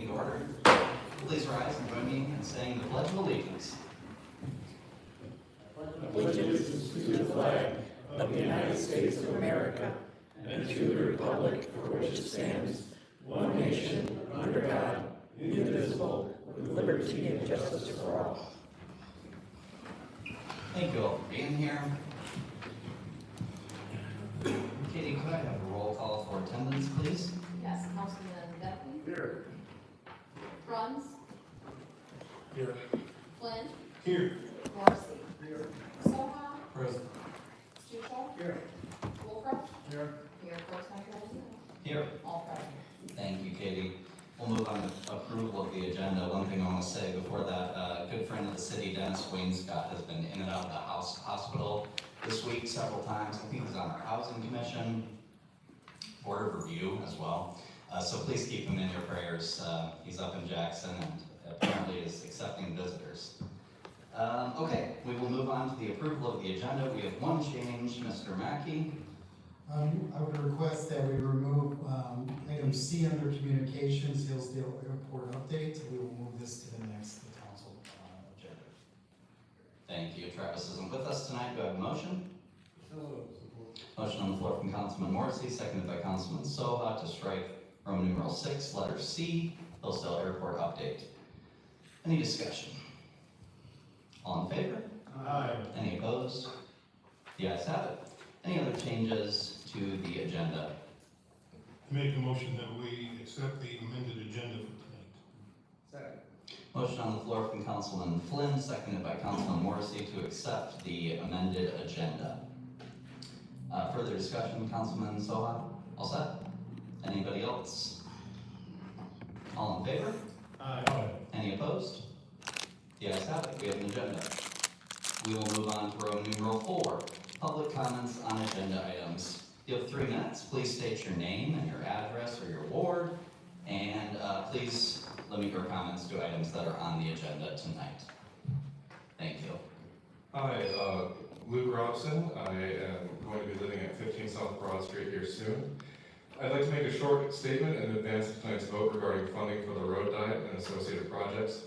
meeting to order. Please rise and join me in saying the Pledge of Allegiance. Allegiance to the flag of the United States of America and to the republic for which it stands, one nation, under God, indivisible, with liberty and justice for all. Thank you all for being here. Katie, could I have a roll call for attendance, please? Yes, Councilman Beckley. Here. Bruns. Here. Flynn. Here. Morrissey. Here. Soha. Present. Stuchel. Here. Wolfram. Here. Mayor Pro Tem Johnson. Here. All present. Thank you, Katie. We'll move on to approval of the agenda. One thing I want to say before that, a good friend of the city, Dennis Wainscott, has been in and out of the hospital this week several times. I think he's on our housing commission, board of review as well. So please keep him in your prayers. He's up in Jackson and apparently is accepting visitors. Okay, we will move on to the approval of the agenda. We have one change, Mr. Mackey. I would request that we remove item C under communications, Hillsdale Airport update. We will move this to the next council agenda. Thank you. Travis isn't with us tonight. Do I have a motion? Motion on the floor from Councilman Morrissey, seconded by Councilman Soha to strike Roman numeral 6, letter C, Hillsdale Airport update. Any discussion? All in favor? Aye. Any opposed? The ayes have it. Any other changes to the agenda? Make a motion that we accept the amended agenda for tonight. Second. Motion on the floor from Councilman Flynn, seconded by Councilman Morrissey to accept the amended agenda. Further discussion, Councilman Soha? All set? Anybody else? All in favor? Aye. Any opposed? The ayes have it. We have an agenda. We will move on to Roman numeral 4, public comments on agenda items. You have 3 minutes. Please state your name and your address or your ward, and please limit your comments to items that are on the agenda tonight. Thank you. Hi, Luke Robson. I am going to be living at 15 South Broad Street here soon. I'd like to make a short statement in advance of tonight's vote regarding funding for the road diet and associated projects.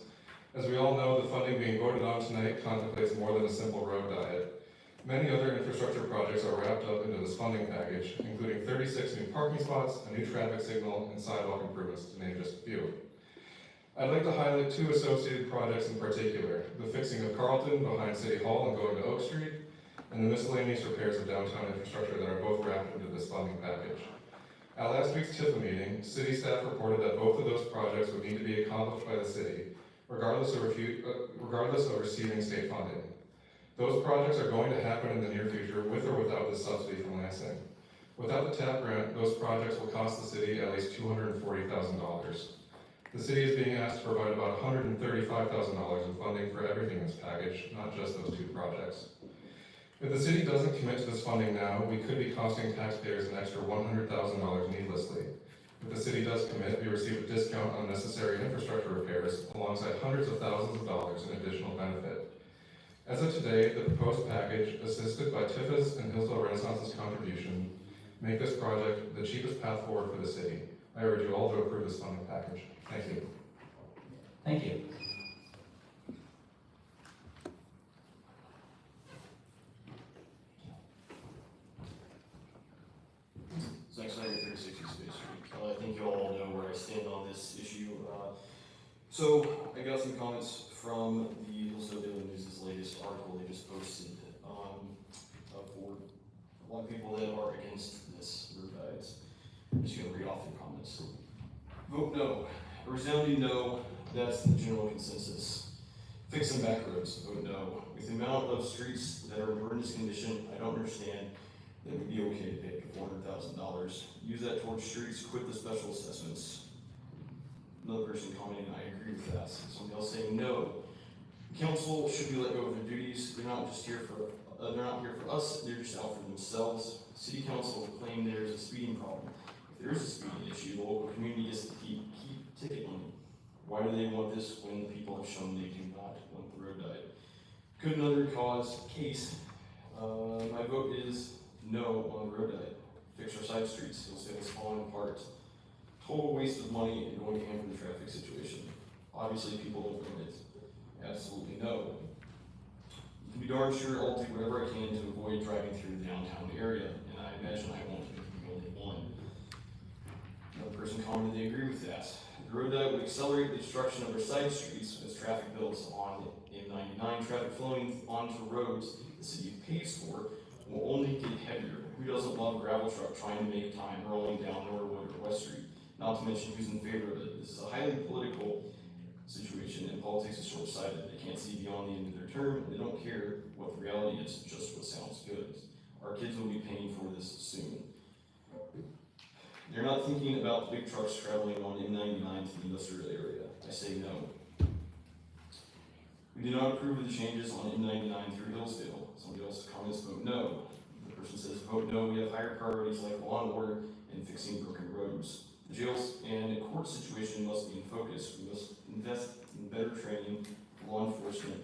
As we all know, the funding being voted on tonight contemplates more than a simple road diet. Many other infrastructure projects are wrapped up into this funding package, including 36 new parking spots, a new traffic signal, and sidewalk improvements, to name just a few. I'd like to highlight 2 associated projects in particular: the fixing of Carlton behind City Hall and going to Oak Street, and the miscellaneous repairs of downtown infrastructure that are both wrapped into this funding package. At last week's TIFA meeting, city staff reported that both of those projects would need to be accomplished by the city, regardless of receiving state funding. Those projects are going to happen in the near future with or without the subsidy from Lansing. Without the TAP grant, those projects will cost the city at least $240,000. The city is being asked to provide about $135,000 in funding for everything in this package, not just those 2 projects. If the city doesn't commit to this funding now, we could be costing taxpayers an extra $100,000 needlessly. If the city does commit, we receive a discount on necessary infrastructure repairs, alongside hundreds of thousands of dollars in additional benefit. As of today, the proposed package, assisted by TIFA's and Hillsdale Renaissance's contribution, make this project the cheapest path forward for the city. I urge you all to approve this funding package. Thank you. Thank you. Zach Snyder, 36 East Bay Street. I think you all know where I stand on this issue. So I got some comments from the Hillsdale Daily News' latest article they just posted for a lot of people that are against this road diets. I'm just going to read off their comments. Vote no. A resounding no. That's the general consensus. Fix some back roads. Vote no. With the amount of streets that are in horrendous condition, I don't understand that would be okay to pay up to $400,000. Use that towards streets, quit the special assessments. Another person commenting, I agree with that. Somebody else saying no. The council should be let go of their duties. They're not just here for they're not here for us, they're just out for themselves. City council claim there's a speeding problem. If there is a speeding issue, the local community gets to keep ticket money. Why do they want this when the people have shown they do not want the road diet? Could another case, my vote is no on the road diet. Fix our side streets. Hillsdale is falling apart. total waste of money and going hand from the traffic situation. Obviously, people don't want it. Absolutely no. You can be darn sure I'll do whatever I can to avoid driving through the downtown area, and I imagine I won't be the only one. Another person commented they agree with that. The road diet would accelerate the destruction of our side streets as traffic builds on M99. Traffic flowing onto roads the city pays for will only get heavier. Who doesn't love gravel truck trying to make time rolling down Norwood or West Street? Not to mention who's in favor of it. This is a highly political situation, and politics is short-sighted. They can't see beyond the end of their term, and they don't care what the reality is, just what sounds good. Our kids will be paying for this soon. They're not thinking about the big trucks traveling on M99 to the industrial area. I say no. We do not approve of the changes on M99 through Hillsdale. Somebody else comments vote no. The person says vote no, we have higher priorities like law and order and fixing broken roads. The jails and court situation must be in focus. We must invest in better training for law enforcement.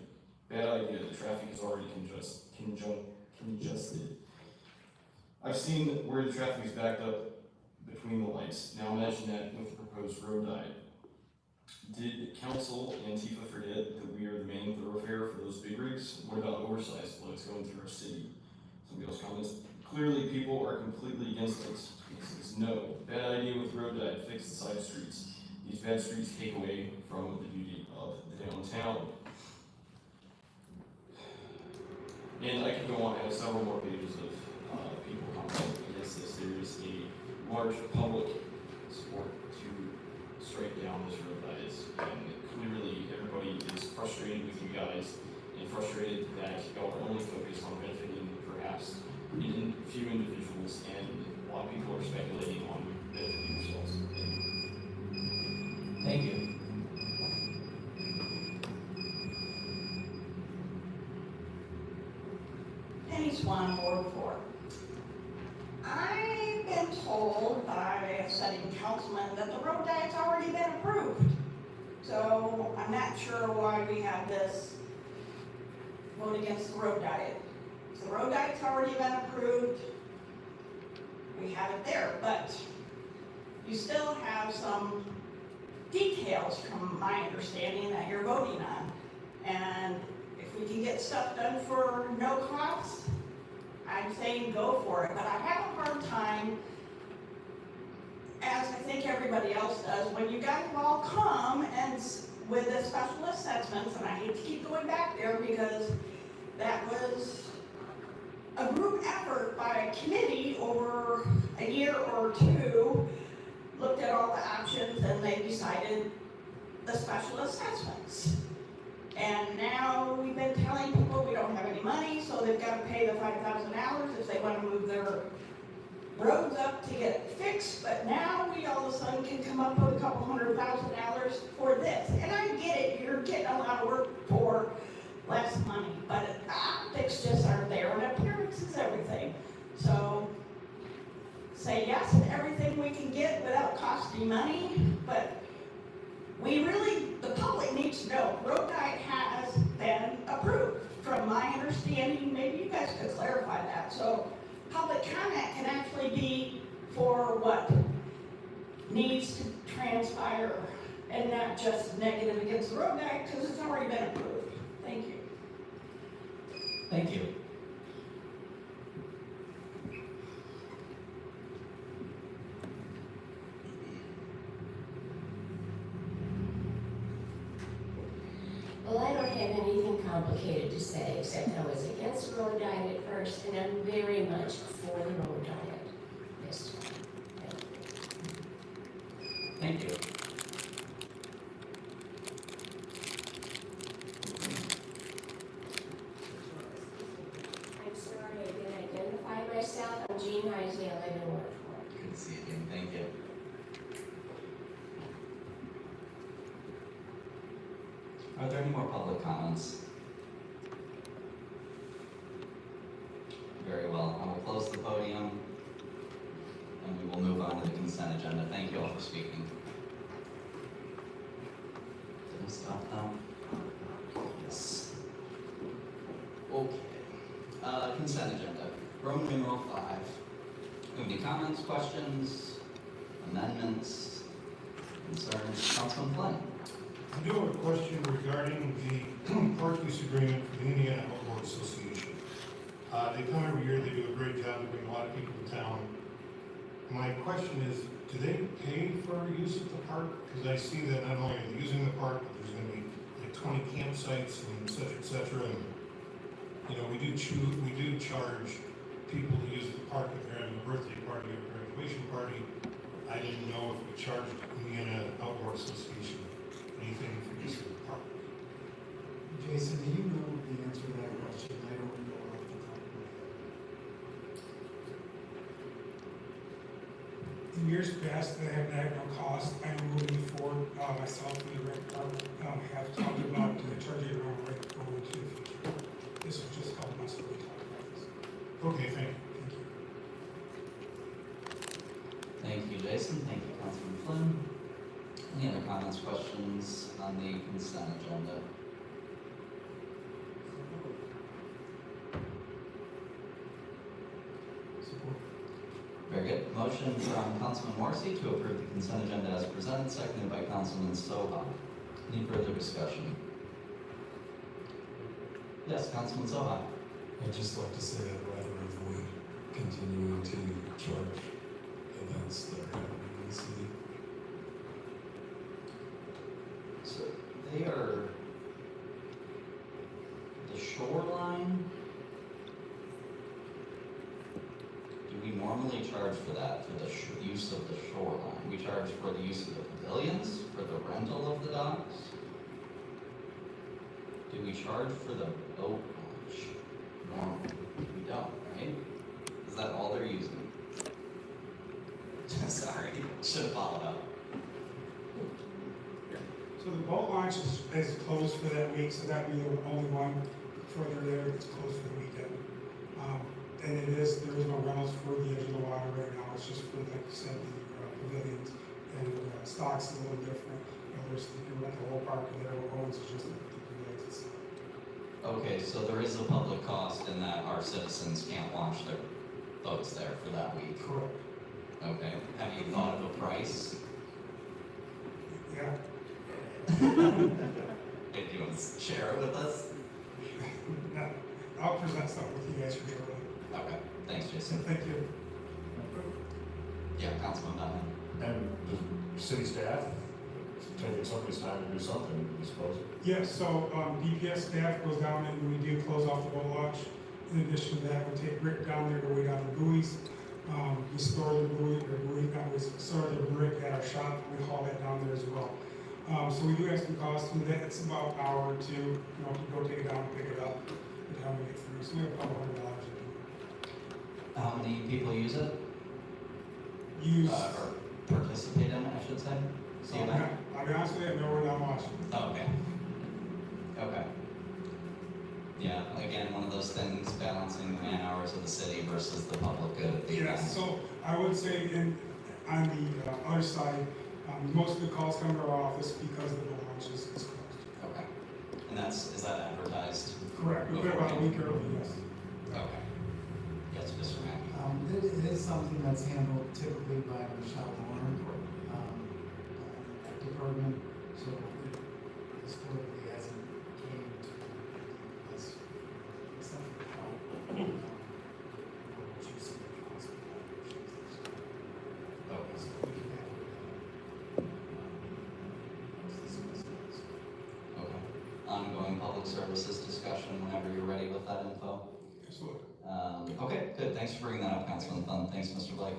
Bad idea, the traffic is already congested. I've seen where the traffic is backed up between the lights. Now imagine that with the proposed road diet. Did council and Tifa forget that we are the main thoroughfare for those big rigs? What about oversized floats going through our city? Somebody else comments, clearly people are completely against it. He says no. Bad idea with road diet, fix the side streets. These bad streets take away from the beauty of the downtown. And I could go on, I have several more pages of people commenting against this. There is a large public support to strike down this road diet. And clearly everybody is frustrated with you guys and frustrated that y'all are only focused on benefiting perhaps a few individuals, and a lot of people are speculating on benefiting themselves. Thank you. Penny Swan, Ward 4. I've been told by a sitting councilman that the road diet's already been approved. So I'm not sure why we have this vote against the road diet. So the road diet's already been approved. We have it there, but you still have some details from my understanding that you're voting on. And if we can get stuff done for no cost, I'm saying go for it. But I have a hard time, as I think everybody else does, when you guys all come and with the special assessments, and I hate to keep going back there because that was a group effort by a committee over a year or two, looked at all the options and they decided the special assessments. And now we've been telling people we don't have any money, so they've got to pay the $5,000 if they want to move their roads up to get it fixed. But now we all of a sudden can come up with a couple $100,000 for this. And I get it, you're getting a lot of work for less money, but the optics just aren't there, and appearance is everything. So say yes to everything we can get without costing money, but we really, the public needs to know, road diet has been approved. From my understanding, maybe you guys could clarify that. So public comment can actually be for what needs to transpire and not just negative against the road diet because it's already been approved. Thank you. Thank you. Well, I don't have anything complicated to say, except I was against the road diet at first, and I'm very much for the road diet this time. Thank you. I'm sorry I didn't identify myself. I'm Jean Hillsdale, I live in Ward 4. Good to see you again. Thank you. Are there any more public comments? Very well. I will close the podium and we will move on to the consent agenda. Thank you all for speaking. Did I stop now? Yes. Okay. Consent agenda. Roman numeral 5. Any comments, questions, amendments? concerns. Councilman Flynn. I do have a question regarding the park use agreement for the Indiana Outdoor Association. They come every year, they do a great job, they bring a lot of people to town. My question is, do they pay for use of the park? Because I see that not only are they using the park, but there's gonna be like 20 campsites and et cetera, and, you know, we do charge people to use the park if they're having a birthday party or a graduation party. I didn't know if we charged Indiana Outdoor Association anything for use of the park. Jason, do you know the answer to that question? I don't know off the top of my head. In years past, they have had no cost. I know moving forward, myself and the rec department have talked about charging around rate going into the future. This will just help us when we talk about this. Okay, thank you. Thank you, Jason. Thank you, Councilman Flynn. Any other comments, questions on the consent agenda? Very good. Motion from Councilman Morrissey to approve the consent agenda as presented, seconded by Councilman Soha. Any further discussion? Yes, Councilman Soha. I'd just like to say I'd rather avoid continuing to charge events that are happening in the city. So they are the shoreline. Do we normally charge for that, for the use of the shoreline? We charge for the use of the pavilions, for the rental of the docks? Do we charge for the boat launch? Normally, we don't, right? Is that all they're using? Sorry, should have followed up. So the boat launch is closed for that week, so that'd be the only one further there that's closed for the weekend. And there is no rentals for the edge of the water right now, it's just for, like you said, the pavilions. And stocks is a little different, you know, there's, you can rent the whole park and there, what owns is just the pavilions itself. Okay, so there is a public cost in that our citizens can't launch their boats there for that week. Correct. Okay, have you thought of a price? Yeah. If you want to share it with us? No, I'll present something with you guys shortly. Okay, thanks, Jason. Thank you. Yeah, Councilman Donovan. And the city staff taking somebody's time to do something, I suppose. Yes, so DPS staff goes down and we do close off the boat launch. In addition to that, we take brick down there to weigh down the buoys. We store the we store the brick at our shop, we haul that down there as well. So we do have some costs with that, it's about an hour or two, you know, to go take it down, pick it up, and how we get through, so we have about $100 a day. How many people use it? Or participate in it, I should say? See you back? I'll be honest with you, no, we're not watching. Oh, okay. Okay. Yeah, again, one of those things, balancing the man hours of the city versus the public good of the Yeah, event. so I would say on the other side, most of the calls come to our office because the boat launch is closed. Okay. And is that advertised? Correct, we put it about a week early, yes. Okay. Yes, Mr. Mackey. It is something that's handled typically by Michelle Warren, that department, so it historically hasn't came to us, except for how, what you see the cost of that. Okay. So we can have, Okay. Ongoing public services discussion whenever you're ready with that info. Absolutely. Okay, good. Thanks for bringing that up, Councilman Thun. Thanks, Mr. Blake.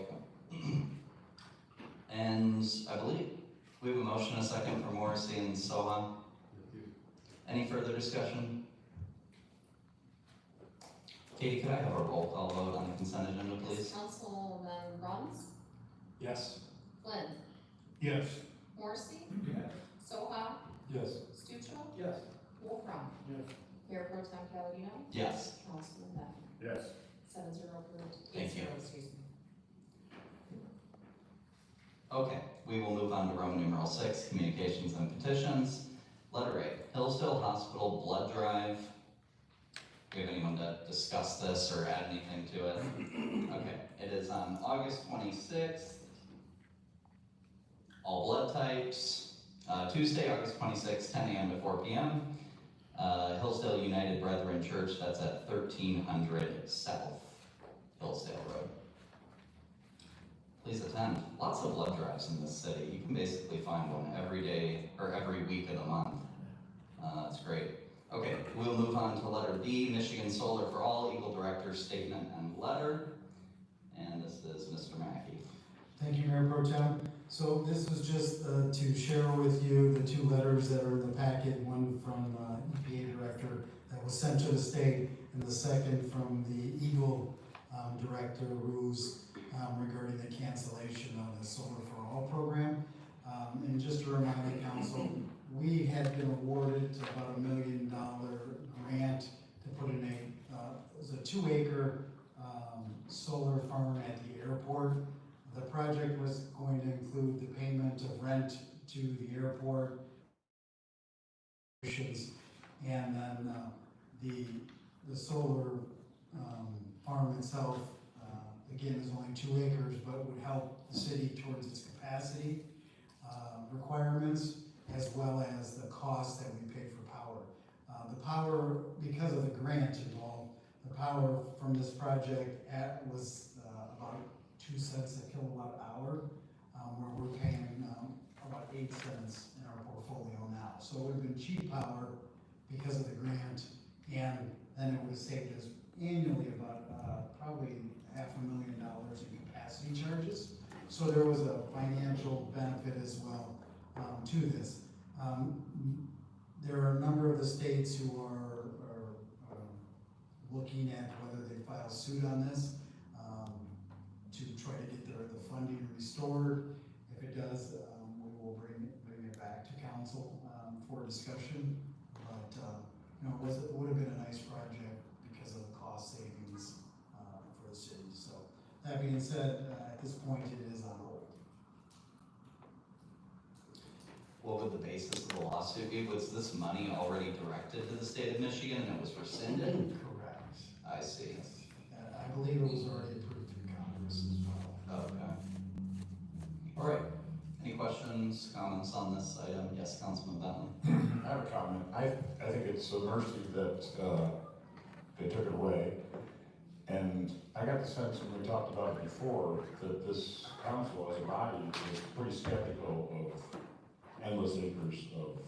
And I believe we have a motion, a second for Morrissey and Soha. Any further discussion? Katie, could I have a roll call vote on the consent agenda, please? Councilman Bruns, Yes. Flynn, Yes. Morrissey, Yes. Soha, Yes. Stuchel, Yes. Wolfram. Yes. Mayor Pro Tem Palladino, Yes. Councilman Donovan. Yes. 7-0 approved. Thank you. 8-0, excuse me. Okay, we will move on to Roman numeral 6, communications and petitions. Letter A, Hillsdale Hospital Blood Drive. Do you have anyone to discuss this or add anything to it? Okay, it is on August 26th. all blood types. Tuesday, August 26th, 10 a.m. to 4 p.m. Hillsdale United Brethren Church, that's at 1300 South Hillsdale Road. Please attend. Lots of blood drives in this city. You can basically find one every day or every week of the month. That's great. Okay, we'll move on to letter B, Michigan Solar for All, Eagle Director Statement and Letter. And this is Mr. Mackey. Thank you, Mayor Pro Tem. So this was just to share with you the two letters that are in the packet, one from EPA Director that was sent to the state, and the second from the Eagle Director, who's regarding the cancellation of the Solar for All program. And just to remind the council, we had been awarded about $1 million grant to put in it was a 2-acre solar farm at the airport. The project was going to include the payment of rent to the airport, and then the solar farm itself, again, is only 2 acres, but would help the city towards its capacity requirements, as well as the cost that we pay for power. The power, because of the grant involved, the power from this project was about 2 cents a kilowatt hour, where we're paying about 8 cents in our portfolio now. So it would have been cheap power because of the grant, and then it would have saved us annually about probably $500,000 in capacity charges. So there was a financial benefit as well to this. There are a number of the states who are looking at whether they file suit on this to try to get the funding restored. If it does, we will bring it back to council for discussion. But it would have been a nice project because of the cost savings for the city. So that being said, at this point it is on hold. What would the basis of the lawsuit be? Was this money already directed to the state of Michigan and it was rescinded? Correct. I see. I believe it was already approved through Congress as well. Okay. All right. Any questions, comments on this item? Yes, Councilman Bentley. I have a comment. I think it's a mercy that they took it away. And I got the sense when we talked about it before that this council as a body is pretty skeptical of endless acres of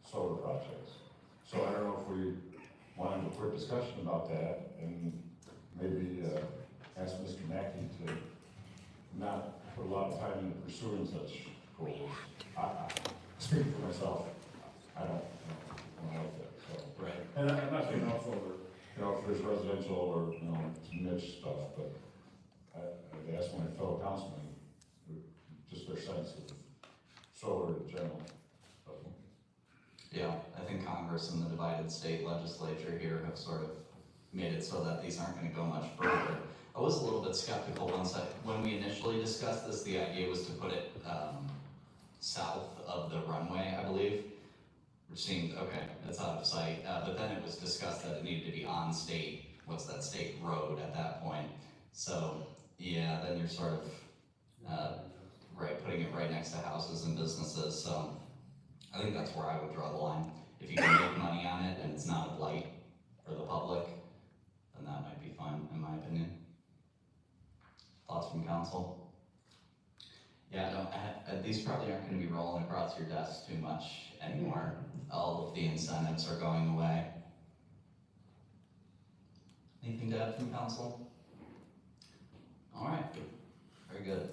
solar projects. So I don't know if we want to have a quick discussion about that and maybe ask Mr. Mackey to not put a lot of time into pursuing such goals. I speaking for myself, I don't like that. So. Right. And I'm not saying also if there's residential or some niche stuff, but I'd ask my fellow councilmen just their sense of solar in general. Yeah, I think Congress and the divided state legislature here have sort of made it so that these aren't going to go much further. I was a little bit skeptical when we initially discussed this. The idea was to put it south of the runway, I believe, which seemed okay. It's out of sight, but then it was discussed that it needed to be on state. What's that state road at that point? So yeah, then you're sort of putting it right next to houses and businesses. So I think that's where I would draw the line. If you can make money on it and it's not a blight for the public, then that might be fine, in my opinion. Thoughts from council? Yeah, these probably aren't going to be rolling across your desk too much anymore. All of the incentives are going away. Anything to add from council? All right, very good.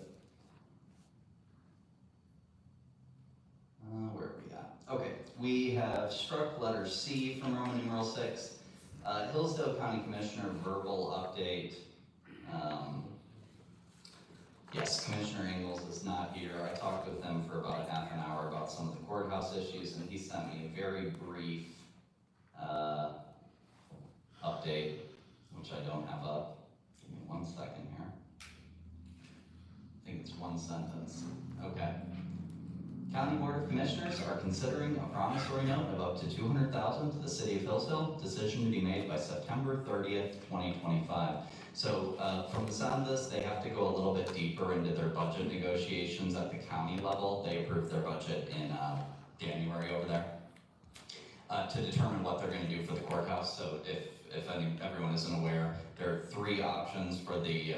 Where are we at? Okay, we have struck letter C from Roman numeral 6. Hillsdale County Commissioner verbal update. Yes, Commissioner Ingalls is not here. I talked with him for about half an hour about some of the courthouse issues, and he sent me a very brief update, which I don't have up. Give me 1 second here. I think it's 1 sentence. Okay. County Board of Commissioners are considering a promissory note of up to $200,000 to the city of Hillsdale. Decision to be made by September 30th, 2025. So from the sound of this, they have to go a little bit deeper into their budget negotiations at the county level. They approved their budget in January over there to determine what they're going to do for the courthouse. So if everyone isn't aware, there are 3 options for the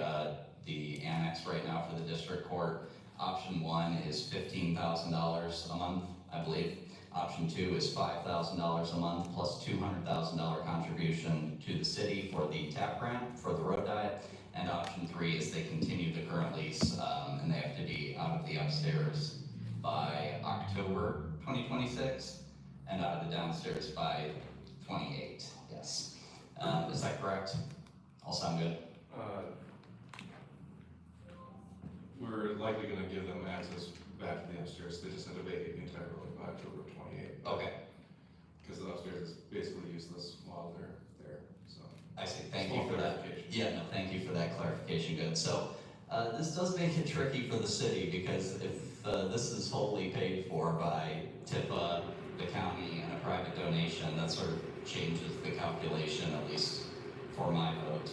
annex right now for the district court. Option 1 is $15,000 a month, I believe. Option 2 is $5,000 a month plus $200,000 contribution to the city for the TAP grant for the road diet. And option 3 is they continue the current lease and they have to be out of the upstairs by October 2026 and out of the downstairs by 28. Yes. Is that correct? All sound good? We're likely gonna give them access back to the upstairs, they just have to vacate the entire building by October 28th. Okay, Because the upstairs is basically useless while they're there, so. I see. Thank Small you for that. clarification. Yeah, no, thank you for that clarification. Good. So this does make it tricky for the city because if this is wholly paid for by TIFA, the county, and a private donation, that sort of changes the calculation, at least for my vote.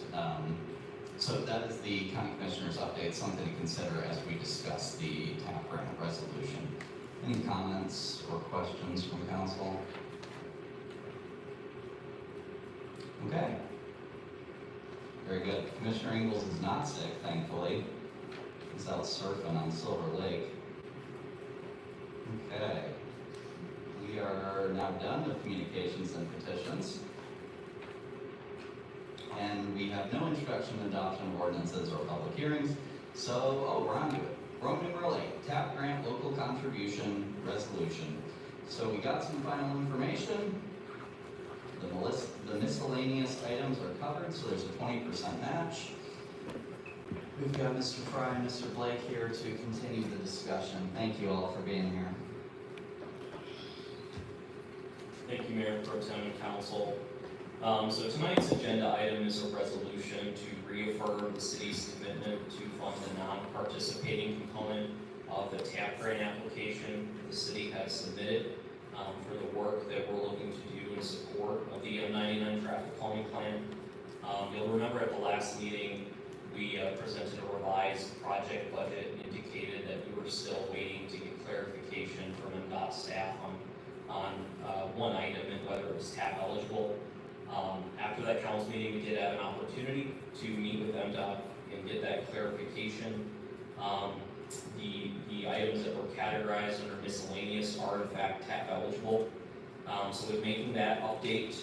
So that is the county commissioner's update, something to consider as we discuss the TAP grant resolution. Any comments or questions from council? Okay. Very good. Commissioner Ingles is not sick, thankfully. He's out surfing on Silver Lake. Okay. We are now done with communications and petitions. And we have no introduction and adoption of ordinances or public hearings. So, we're on to it. Roman numeral 8, TAP grant local contribution resolution. So we got some final information. The miscellaneous items are covered, so there's a 20% match. We've got Mr. Fry and Mr. Blake here to continue the discussion. Thank you all for being here. Thank you, Mayor Pro Tem and Council. So tonight's agenda item is a resolution to reaffirm the city's commitment to fund the non-participating component of the TAP grant application the city has submitted for the work that we're looking to do in support of the M99 traffic calming plan. You'll remember at the last meeting, we presented a revised project budget and indicated that we were still waiting to get clarification from MDOT staff on one item and whether it was TAP eligible. After that council meeting, we did have an opportunity to meet with MDOT and get that clarification. The items that were categorized under miscellaneous are in fact TAP eligible. So with making that update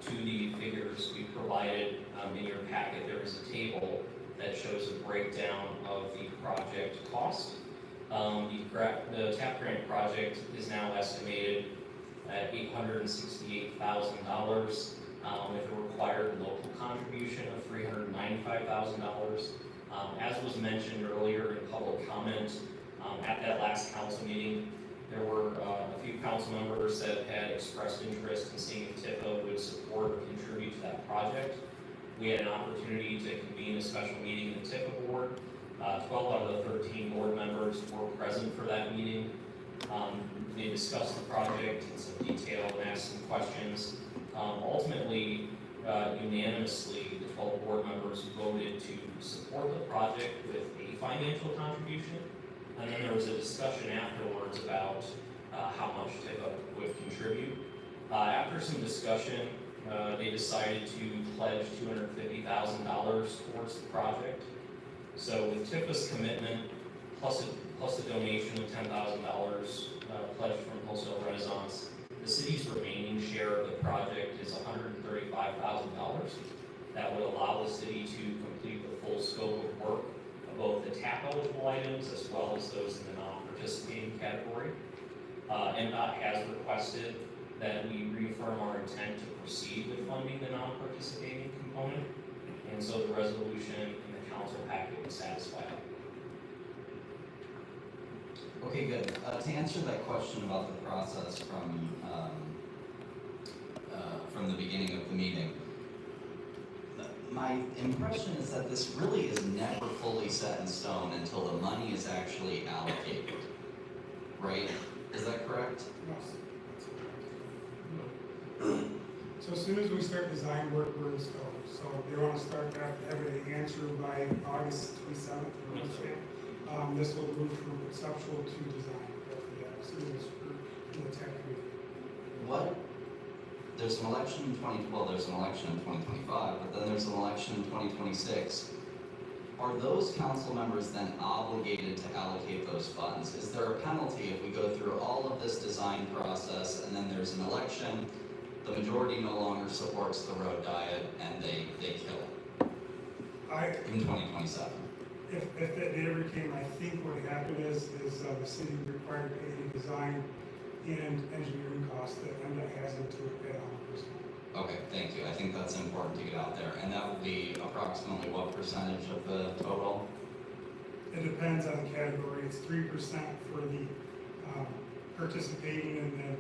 to the figures we provided in your packet, there is a table that shows a breakdown of the project cost. The TAP grant project is now estimated at $868,000 with a required local contribution of $395,000. As was mentioned earlier in public comment, at that last council meeting, there were a few council members that had expressed interest in seeing if TIFA would support or contribute to that project. We had an opportunity to convene a special meeting in the TIFA board. 12 out of the 13 board members were present for that meeting. They discussed the project in some detail and asked some questions. Ultimately, unanimously, the 12 board members voted to support the project with a financial contribution. And then there was a discussion afterwards about how much TIFA would contribute. After some discussion, they decided to pledge $250,000 towards the project. So with TIFA's commitment, plus a donation of $10,000 pledged from Hillsdale Renaissance, the city's remaining share of the project is $135,000. That would allow the city to complete the full scope of work of both the TAP eligible items as well as those in the non-participating category. MDOT has requested that we reaffirm our intent to proceed with funding the non-participating component, and so the resolution in the council packet would satisfy that. Okay, good. To answer that question about the process from the beginning of the meeting, my impression is that this really is never fully set in stone until the money is actually allocated, right? Is that correct? So as soon as we start design work, we're in scope. So they want to start that, have an answer by August 27th. This will move from conceptual to design. As soon as we're in the tech review. What? There's an election in there's an election in 2025, but then there's an election in 2026. Are those council members then obligated to allocate those funds? Is there a penalty if we go through all of this design process and then there's an election, the majority no longer supports the road diet and they kill it in 2027? If that day ever came, I think what happened is the city required to pay any design and engineering costs that MDOT has into it at 100%. Okay, thank you. I think that's important to get out there. And that will be approximately what percentage of the total? It depends on the category. It's 3% for the participating and then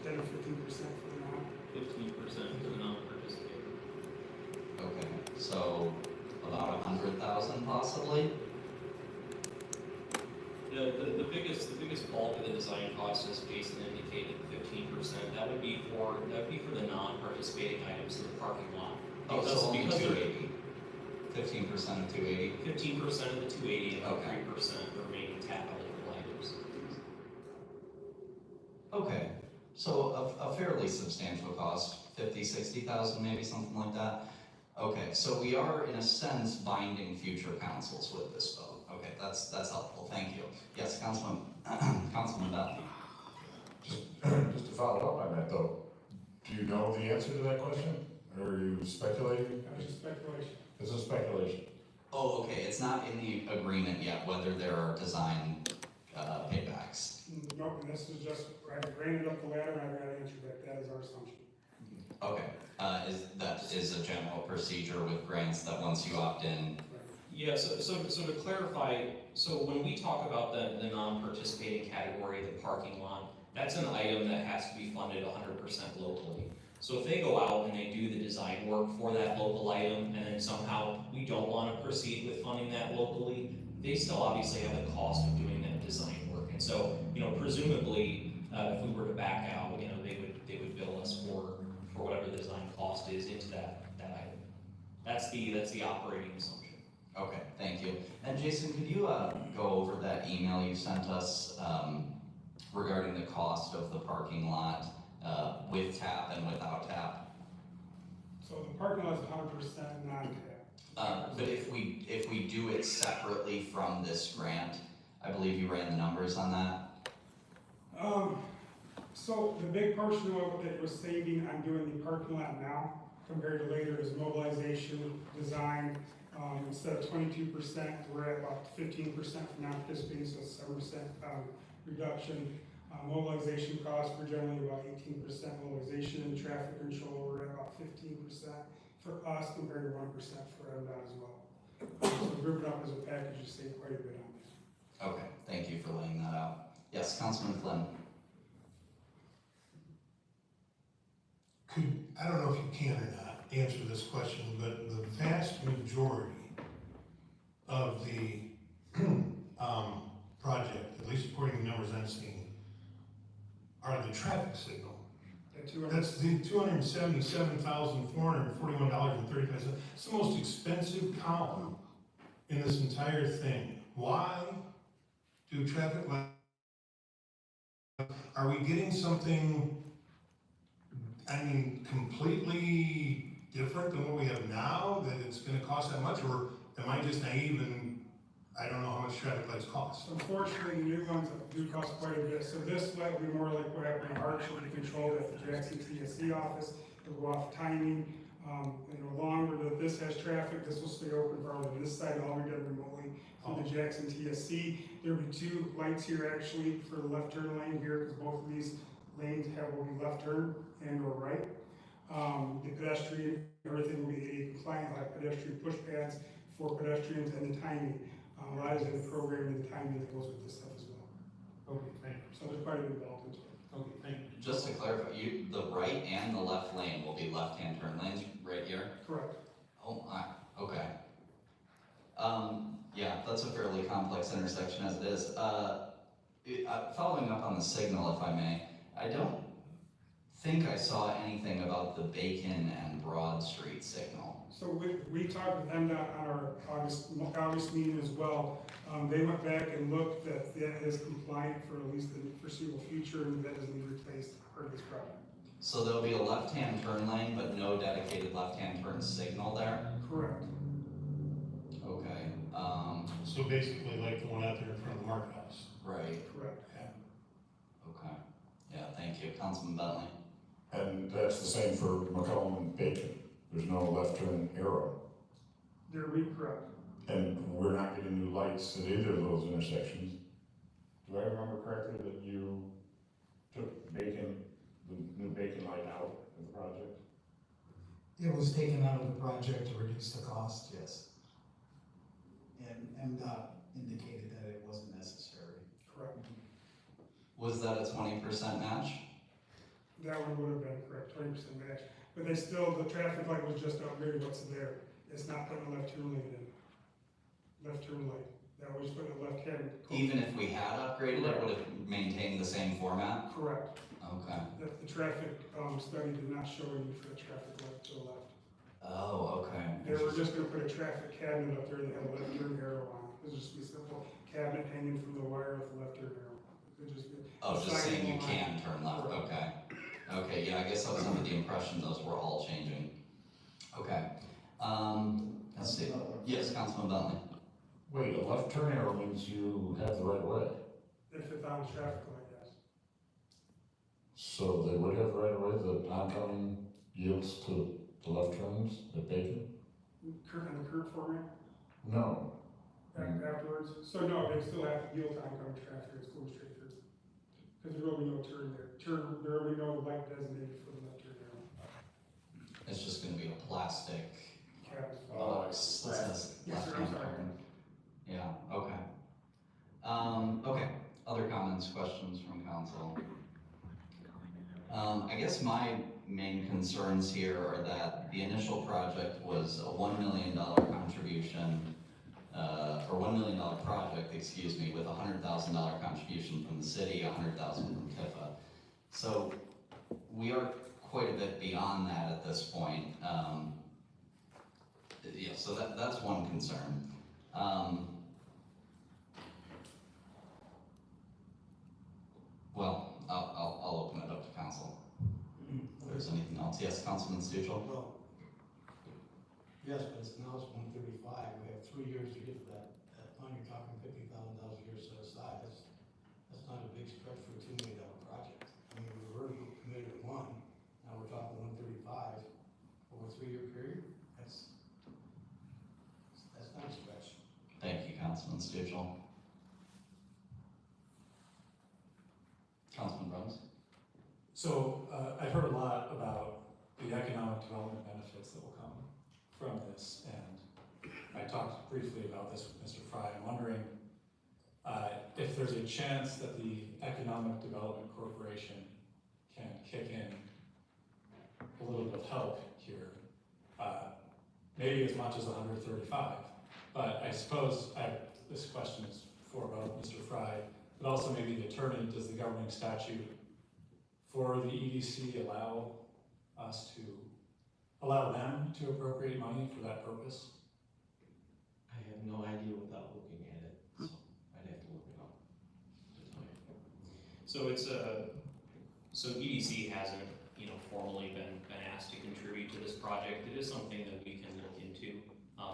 10 or 15% for the non. 15% for the non-participating. Okay, so about 100,000 possibly? The biggest bulk of the design cost, as Jason indicated, 15%. That would be for the non-participating items in the parking lot. Oh, Because- so only because of- 280? 15% of 280? 15% of the 280 and Okay. 3% the remaining tap eligible items. Okay, so a fairly substantial cost, 50, 60,000 maybe, something like that? Okay, so we are in a sense binding future councils with this vote. Okay, that's helpful, thank you. Yes, Councilman Bell. Just to follow up on that though, do you know the answer to that question? Or are you speculating? That was just speculation. It's a speculation. Oh, okay, it's not in the agreement yet whether there are design paybacks. Nope, and this is just, I granted up the ladder and I got an answer back. That is our assumption. Okay, that is a general procedure with grants that once you opt in. Yeah, so to clarify, so when we talk about the non-participating category, the parking lot, that's an item that has to be funded 100% locally. So if they go out and they do the design work for that local item, and then somehow we don't want to proceed with funding that locally, they still obviously have the cost of doing that design work. And so, presumably, if we were to back out, they would bill us for whatever the design cost is into that item. That's the operating assumption. Okay, thank you. And Jason, could you go over that email you sent us regarding the cost of the parking lot with tap and without tap? So the parking lot is 100% non-tap. But if we do it separately from this grant, I believe you ran the numbers on that. So the big portion of that was saving on doing the parking lot now compared to later is mobilization, design. Instead of 22%, we're at about 15% for non-participating, so it's 7% reduction. Mobilization costs, we're generally about 18% mobilization, and traffic control, we're at about 15% for us compared to 1% for MDOT as well. So group it up as a package, you save quite a bit on that. Okay, thank you for laying that out. Yes, Councilman Flynn. I don't know if you can or not answer this question, but the vast majority of the project, at least according to the numbers I'm seeing, are the traffic signal. That's the $277,441.35. It's the most expensive column in this entire thing. Why do traffic lights? Are we getting something, completely different than what we have now, that it's gonna cost that much, or am I just naive and I don't know how much traffic lights cost? Unfortunately, the new ones do cost quite a bit, so this will be more like what happened in Arch, will be controlled at the Jackson TSC office, it'll go off timing, longer that this has traffic, this will stay open farther than this side, all we done remotely through the Jackson TSC. There'll be two lights here actually for the left turn lane here, because both of these lanes will be left turn and or right. The pedestrian, everything will be ADA compliant, like pedestrian push pads for pedestrians and the timing. A lot is in the program and the timing that goes with this stuff as well. Okay, thank you. So there's quite a bit involved into it. Okay, thank you. Just to clarify, the right and the left lane will be left-hand turn lanes right here? Correct. Oh my, okay. Yeah, that's a fairly complex intersection as it is. Following up on the signal, if I may, I don't think I saw anything about the Bacon and Broad Street signal. So we talked with MDOT on our August meeting as well. They went back and looked that is compliant for at least the foreseeable future, and that doesn't need replaced part of this project. So there'll be a left-hand turn lane, but no dedicated left-hand turn signal there? Correct. Okay, So basically like the one out there in front of the market house. right, Correct. okay. Yeah, thank you, Councilman Bentley. And that's the same for McCollum and Bacon. There's no left turn arrow. They're correct. And we're not getting new lights at either of those intersections. Do I remember correctly that you took Bacon, the new Bacon light out of the project? It was taken out of the project to reduce the cost, yes. And MDOT indicated that it wasn't necessary. Correct. Was that a 20% match? That one would have been correct, 20% match. But they still, the traffic light was just upgraded what's there. It's not putting a left turn lane in. Left turn light. That was putting a left hand. Even if we had upgraded, it would have maintained the same format? Correct. Okay. The traffic study did not show a need for the traffic light to the left. Oh, okay. They were just gonna put a traffic cabinet up there that had a left turn arrow on. It was just be a simple cabinet hanging from the wire with a left turn arrow. It could just be. Oh, just saying you Sign can turn left, okay. Okay, yeah, I guess I was under the impression those were all changing. Okay, let's see. Yes, Councilman Bentley. Wait, a left turn arrow means you have the right of way. If it's on traffic light, yes. So they would have the right of way, the oncoming yields to the left turns at Bacon? In the current format, No. afterwards. So no, they still have to yield to oncoming traffic, it's going straight through. Because there will be no turn there. There will be no light designated for the left turn arrow. It's just gonna be a plastic Cabinet. box that says Yes, sir, I'm left-hand sorry. turn. Yeah, okay. Okay, other comments, questions from council? I guess my main concerns here are that the initial project was a $1 million contribution, or $1 million project, excuse me, with a $100,000 contribution from the city, $100,000 from Tifa. So we are quite a bit beyond that at this point. Yeah, so that's one concern. Well, I'll open it up to council. If there's anything else. Yes, Councilman Stuchel? Well, yes, but now it's 135, we have 3 years to get to that fund, you're talking $50,000 a year set aside, that's not a big stretch for a $2 million project. I mean, we're already committed to one, now we're talking 135 over a 3-year period, that's not a stretch. Thank you, Councilman Stuchel. Councilman Bruns? So I've heard a lot about the economic development benefits that will come from this, and I talked briefly about this with Mr. Fry. I'm wondering if there's a chance that the Economic Development Corporation can kick in a little bit of help here, maybe as much as 135. But I suppose this question is for both Mr. Fry, but also maybe the attorney. Does the governing statute for the EDC allow them to appropriate money for that purpose? I have no idea without looking at it, so I'd have to look it up to tell you. So EDC hasn't, formally been asked to contribute to this project. It is something that we can look into,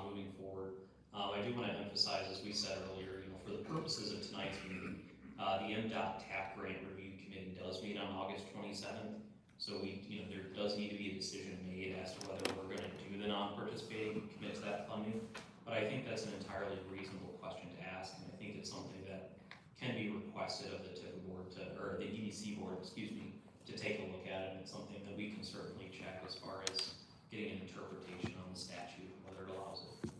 moving forward. I do want to emphasize, as we said earlier, for the purposes of tonight's meeting, the MDOT TAP Grant Review Committee does meet on August 27th. So there does need to be a decision made as to whether we're going to do the non-participating, commit to that funding. But I think that's an entirely reasonable question to ask, and I think it's something that can be requested of the TIFA board or the EDC board, to take a look at it. And it's something that we can certainly check as far as getting an interpretation on the statute, whether it allows it.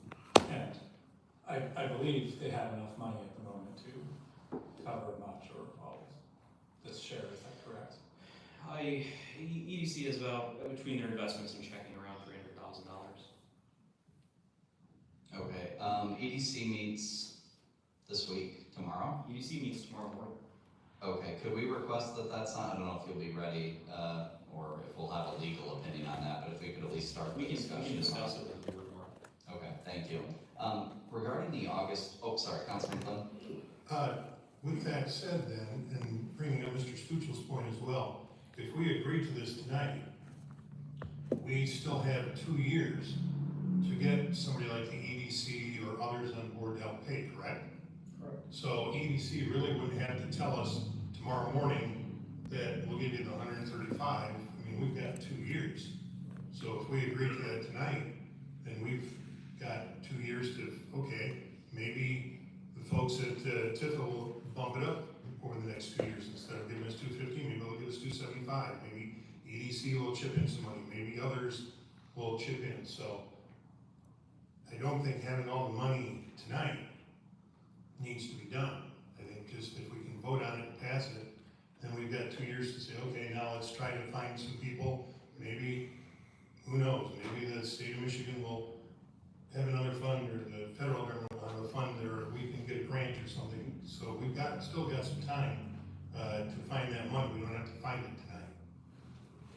And I believe they have enough money at the moment to cover much or all of this share. Is that correct? EDC is about, between their investments and checking, around $300,000. Okay, EDC meets this week, tomorrow? EDC meets tomorrow morning. Okay, could we request that that's not, I don't know if you'll be ready, or if we'll have a legal opinion on that, but if we could at least start the We can discussion. discuss it with the board more. Okay, thank you. Regarding the August, oh, sorry, Councilman Flynn? With that said then, and bringing up Mr. Stuchel's point as well, if we agree to this tonight, we still have 2 years to get somebody like the EDC or others on board to help pay, correct? Correct. So EDC really wouldn't have to tell us tomorrow morning that we'll give you the 135. I mean, we've got 2 years. So if we agree to that tonight, then we've got 2 years to, okay, maybe the folks at Tifa will bump it up over the next 2 years. Instead of giving us 250, maybe they'll give us 275. Maybe EDC will chip in some money. Maybe others will chip in. So I don't think having all the money tonight needs to be done. I think just if we can vote on it and pass it, then we've got 2 years to say, okay, now let's try to find some people. Maybe, who knows, maybe the state of Michigan will have another fund, or the federal government will have a fund, or we can get a grant or something. So we've still got some time to find that money. We don't have to find it tonight.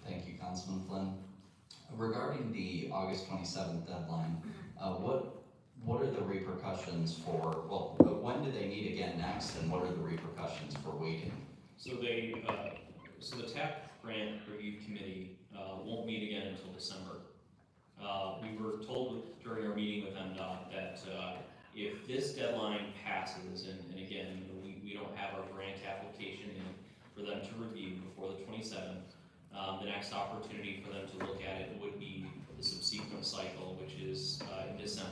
Thank you, Councilman Flynn. Regarding the August 27th deadline, what are the repercussions for, well, when do they meet again next, and what are the repercussions for waiting? So so the TAP grant review committee, won't meet again until December. We were told during our meeting with MDOT that, if this deadline passes, and again, we don't have our grant application in for them to review before the 27th, the next opportunity for them to look at it would be the subsequent cycle, which is in December.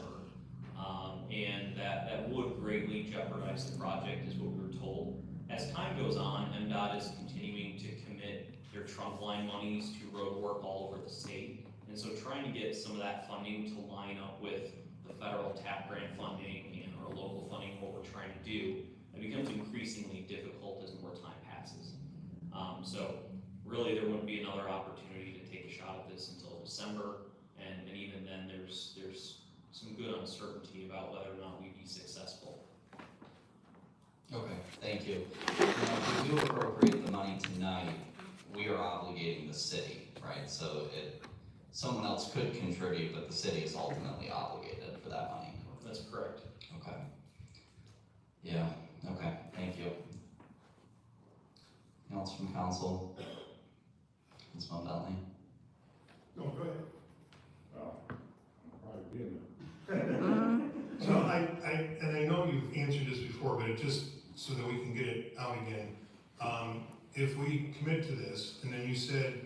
And that would greatly jeopardize the project, is what we were told. As time goes on, MDOT is continuing to commit their trunk line monies to road work all over the state. And so trying to get some of that funding to line up with the federal TAP grant funding and our local funding, what we're trying to do, it becomes increasingly difficult as more time passes. So really there wouldn't be another opportunity to take a shot at this until December, and even then there's some good uncertainty about whether or not we'd be successful. Okay, thank you. Now, if we do appropriate the money tonight, we are obligating the city, right? So someone else could contribute, but the city is ultimately obligated for that money. That's correct. Okay. Yeah, okay, thank you. Anything else from council? Councilman Bentley? No, go ahead. Probably being So I know you've answered this before, but it just, so that we can get it out again. If we commit to this, and then you said,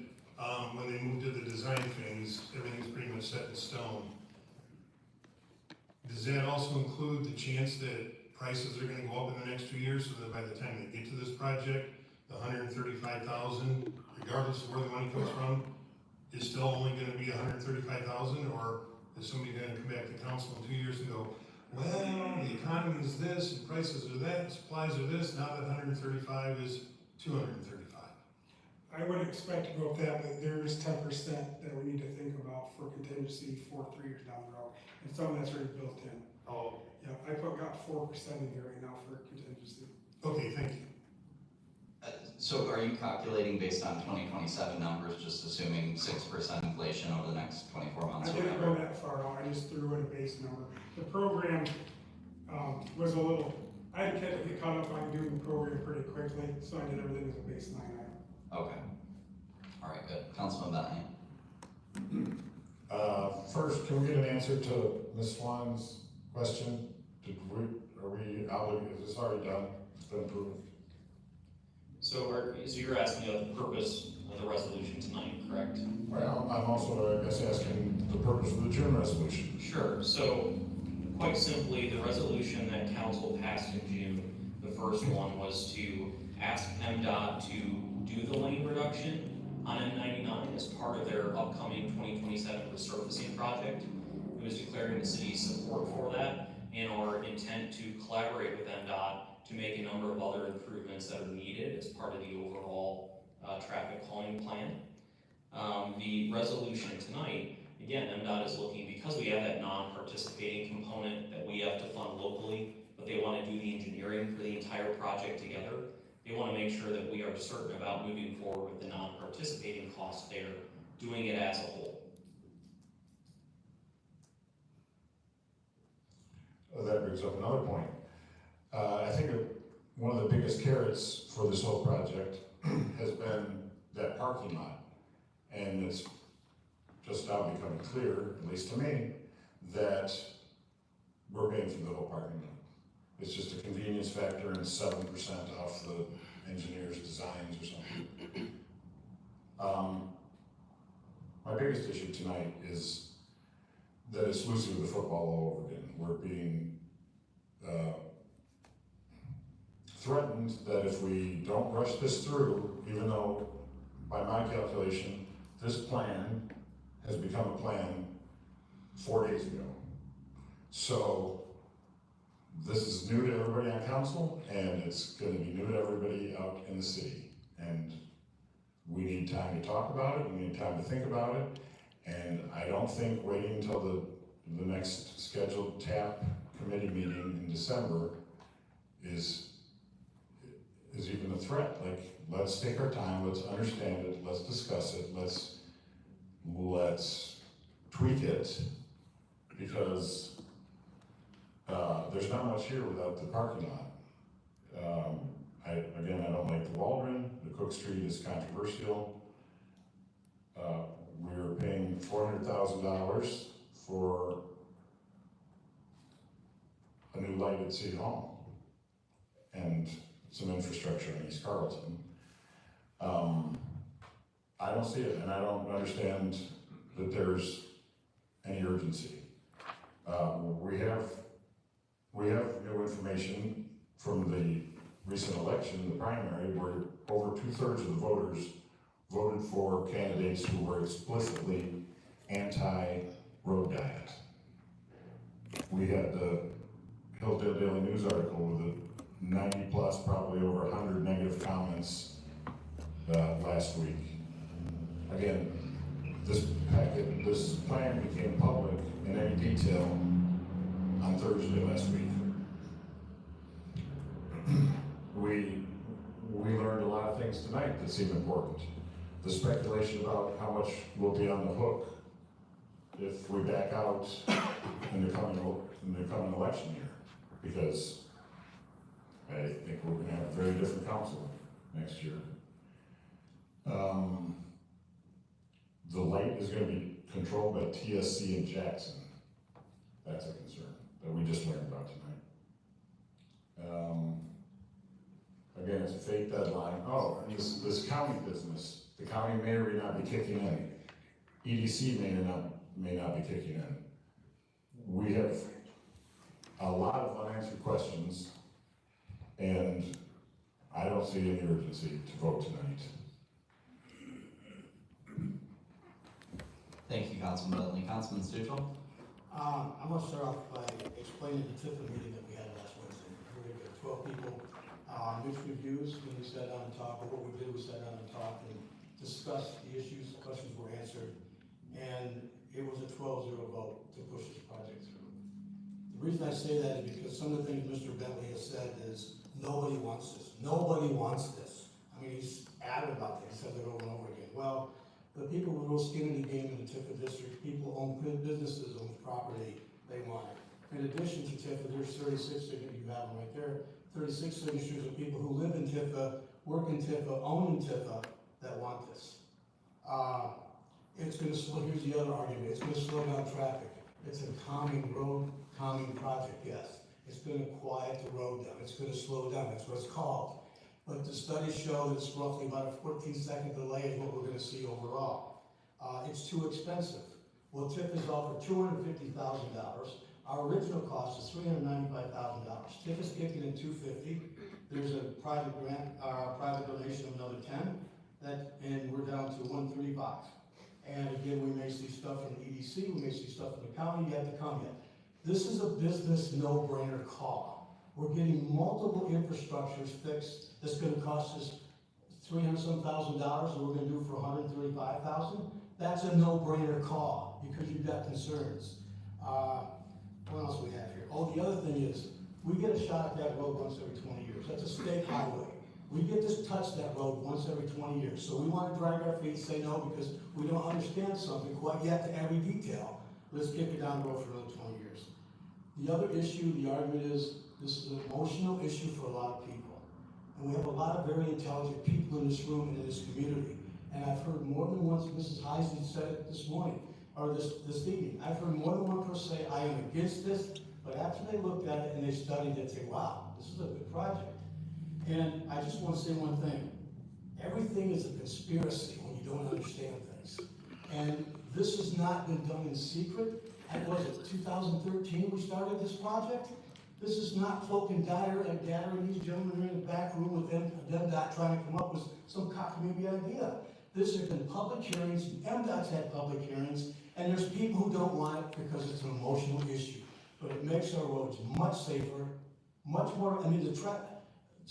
when they move to the design phase, everything's pretty much set in stone. Does that also include the chance that prices are gonna go up in the next 2 years, so that by the time they get to this project, the 135,000, regardless of where the money comes from, is still only gonna be 135,000, or is somebody gonna come back to council in 2 years and go, well, the economy is this, and prices are that, supplies are this, now that 135 is 235. I would expect to go up that, but there is 10% that we need to think about for contingency for 3 years down the road. And some of that's already built in. Oh, Yeah, got 4% in here right now for contingency. okay, thank you. So are you calculating based on 2027 numbers, just assuming 6% inflation over the next 24 months? I didn't go that far out, I just threw in a base number. The program was a little, I had to get caught up on doing the program pretty quickly, so I did everything as a baseline item. Okay. All right, good. Councilman Bentley? First, can we get an answer to Ms. Swan's question? Are we obligated, is this already done? It's been approved? So you're asking about the purpose of the resolution tonight, correct? Well, I'm also, I guess, asking the purpose of the June resolution. Sure, so quite simply, the resolution that council passed in June, the first one was to ask MDOT to do the lane reduction on M99 as part of their upcoming 2027 resurfacing project. It was declaring the city's support for that and our intent to collaborate with MDOT to make a number of other improvements that are needed as part of the overall traffic calming plan. The resolution tonight, again, MDOT is looking, because we have that non-participating component that we have to fund locally, but they want to do the engineering for the entire project together. They want to make sure that we are certain about moving forward with the non-participating costs there, doing it as a whole. Well, that brings up another point. I think that one of the biggest carrots for this whole project has been that parking lot. And it's just now becoming clear, at least to me, that we're paying for the whole parking lot. It's just a convenience factor and 7% off the engineer's designs or something. My biggest issue tonight is that it's Lucy with the football all over again. We're being threatened that if we don't rush this through, even though by my calculation, this plan has become a plan 4 days ago. So this is new to everybody on council, and it's going to be new to everybody out in the city. And we need time to talk about it, we need time to think about it, and I don't think waiting until the next scheduled TAP committee meeting in December is even a threat. Like, let's take our time, let's understand it, let's discuss it, let's tweak it, because there's not much here without the parking lot. I don't like the Waldron. The Cook Street is controversial. We're paying $400,000 for a new light at City Hall and some infrastructure in East Carlton. I don't see it, and I don't understand that there's any urgency. We have new information from the recent election, the primary, where over 2/3 of the voters voted for candidates who were explicitly anti-road diet. We had the Hillsdale Daily News article with 90 plus, probably over 100 negative comments last week. Again, this plan became public in any detail on Thursday last week. We learned a lot of things tonight that seem important. The speculation about how much we'll be on the hook if we back out in the coming election year, because I think we're gonna have a very different council next year. The light is gonna be controlled by TSC in Jackson. That's a concern that we just learned about tonight. Again, it's a fake deadline. Oh, and this county business, the county may or may not be kicking in. EDC may not be kicking in. We have a lot of unanswered questions, and I don't see any urgency to vote tonight. Thank you, Councilman Bentley. Councilman Stutzel? I'm gonna start off by explaining the TIFA meeting that we had last Wednesday. We had 12 people, mixed reviews when we sat down and talked, or what we did, we sat down and talked and discussed the issues, questions were answered, and it was a 12-0 vote to push this project through. The reason I say that is because some of the things Mr. Bentley has said is, nobody wants this. Nobody wants this. I mean, he's adamant about that. He says it over and over again. Well, the people with real skin in the game in the TIFA district, people own businesses, own property, they want it. In addition to TIFA, there's 36 signatures, you have them right there, 36 signatures of people who live in TIFA, work in TIFA, own in TIFA, that want this. It's gonna slow, here's the other argument, it's gonna slow down traffic. It's a calming project, yes. It's gonna quiet the road down, it's gonna slow down, that's what it's called. But the studies show that it's roughly about a 14-second delay is what we're gonna see overall. It's too expensive. Well, TIF is offered $250,000. Our original cost is $395,000. TIF is kicking in $250,000. There's a private grant, private donation of another $10,000, and we're down to $135,000. And again, we may see stuff from the EDC, we may see stuff from the county, yet to come yet. This is a business no-brainer call. We're getting multiple infrastructures fixed that's gonna cost us $300-some thousand, and we're gonna do for $135,000. That's a no-brainer call because you've got concerns. What else we have here? Oh, the other thing is, we get a shot at that road once every 20 years. That's a state highway. We get to touch that road once every 20 years, so we want to drag our feet, say no, because we don't understand something quite yet to every detail. Let's kick it down the road for another 20 years. The other issue, the argument is, this is an emotional issue for a lot of people. And we have a lot of very intelligent people in this room and in this community. And I've heard more than once, Mrs. Heisey said it this morning, or this evening. I've heard more than one person say, I am against this, but after they looked at it and they studied it, say, wow, this is a good project. And I just want to say one thing. Everything is a conspiracy when you don't understand things. And this has not been done in secret. And was it 2013 we started this project? This is not cloak and dagger and gathering these gentlemen in the back room with them trying to come up with some cockamamie idea. This has been public hearings, MDOT's had public hearings, and there's people who don't want it because it's an emotional issue. But it makes our roads much safer, much more, I mean,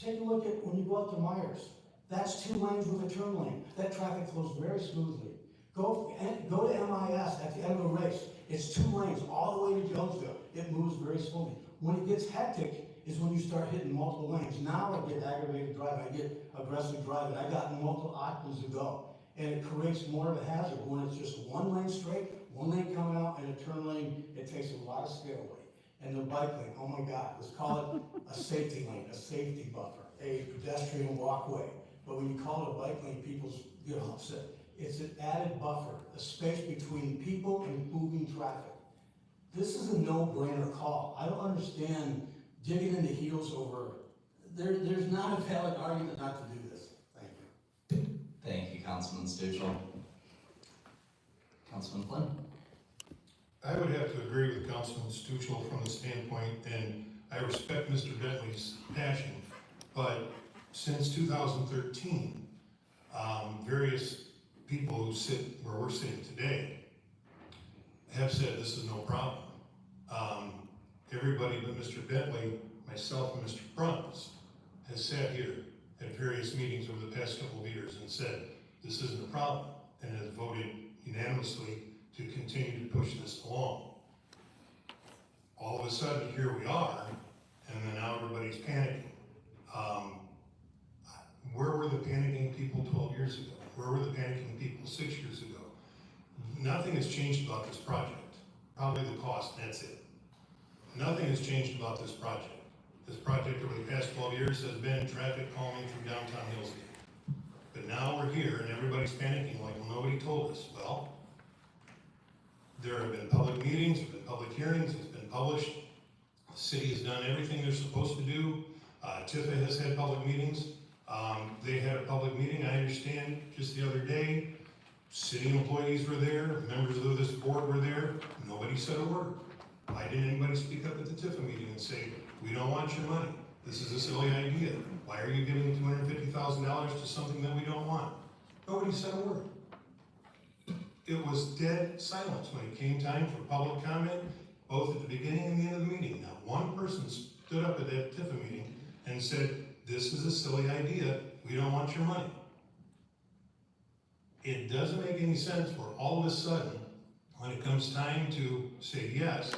take a look at when you go out to Myers. That's 2 lanes with a turn lane. That traffic flows very smoothly. Go to MIS at the end of the race. It's 2 lanes all the way to Jonesville. It moves very slowly. When it gets hectic is when you start hitting multiple lanes. Now I get aggravated driving, I get aggressive driving. I got multiple options to go. And it creates more of a hazard. When it's just 1 lane straight, 1 lane coming out, and a turn lane, it takes a lot of scale away. And the bike lane, oh my God, let's call it a safety lane, a safety buffer, a pedestrian walkway. But when you call it a bike lane, people get upset. It's an added buffer, a space between people and moving traffic. This is a no-brainer call. I don't understand digging into heels over, there's not a valid argument not to do this. Thank you. Thank you, Councilman Stuchel. Councilman Flynn? I would have to agree with Councilman Stuchel from the standpoint, and I respect Mr. Bentley's passion, but since 2013, various people who sit where we're sitting today have said this is no problem. Everybody but Mr. Bentley, myself, and Mr. Bruns has sat here at various meetings over the past couple of years and said this isn't a problem, and has voted unanimously to continue to push this along. All of a sudden, here we are, and then now everybody's panicking. Where were the panicking people 12 years ago? Where were the panicking people 6 years ago? Nothing has changed about this project. Probably the cost, that's it. Nothing has changed about this project. This project over the past 12 years has been traffic calming through downtown Hillsdale. But now we're here and everybody's panicking like, well, nobody told us. Well, there have been public meetings, there have been public hearings, it's been published. The city has done everything they're supposed to do. Tifa has had public meetings. They had a public meeting, I understand, just the other day. City employees were there, members of this board were there. Nobody said a word. Why didn't anybody speak up at the Tifa meeting and say, we don't want your money. This is a silly idea. Why are you giving $250,000 to something that we don't want? Nobody said a word. It was dead silence when it came time for public comment, both at the beginning and the end of the meeting. Not one person stood up at that Tifa meeting and said, this is a silly idea, we don't want your money. It doesn't make any sense where all of a sudden, when it comes time to say yes,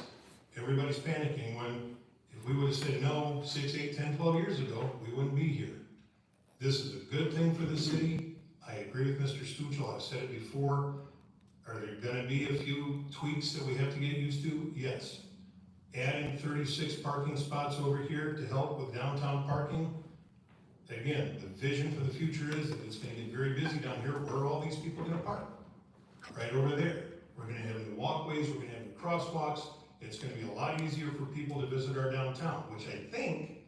everybody's panicking when if we would have said no 6, 8, 10, 12 years ago, we wouldn't be here. This is a good thing for the city. I agree with Mr. Stuchel, I've said it before. Are there gonna be a few tweaks that we have to get used to? Yes. Adding 36 parking spots over here to help with downtown parking. Again, the vision for the future is that it's gonna get very busy down here. Where are all these people gonna park? Right over there. We're gonna have new walkways, we're gonna have new crosswalks. It's gonna be a lot easier for people to visit our downtown, which I think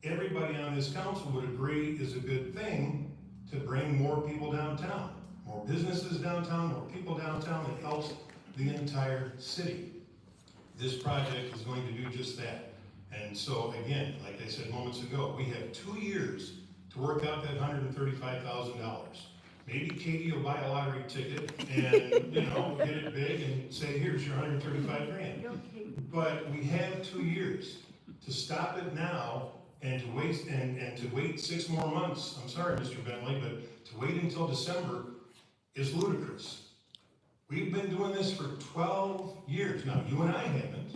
everybody on this council would agree is a good thing to bring more people downtown. More businesses downtown, more people downtown, it helps the entire city. This project is going to do just that. And so again, like I said moments ago, we have 2 years to work out that $135,000. Maybe Katie will buy a lottery ticket and, get it big and say, here's your $135,000. But we have 2 years to stop it now and to wait and to wait 6 more months. I'm sorry, Mr. Bentley, but to wait until December is ludicrous. We've been doing this for 12 years. Now, you and I haven't.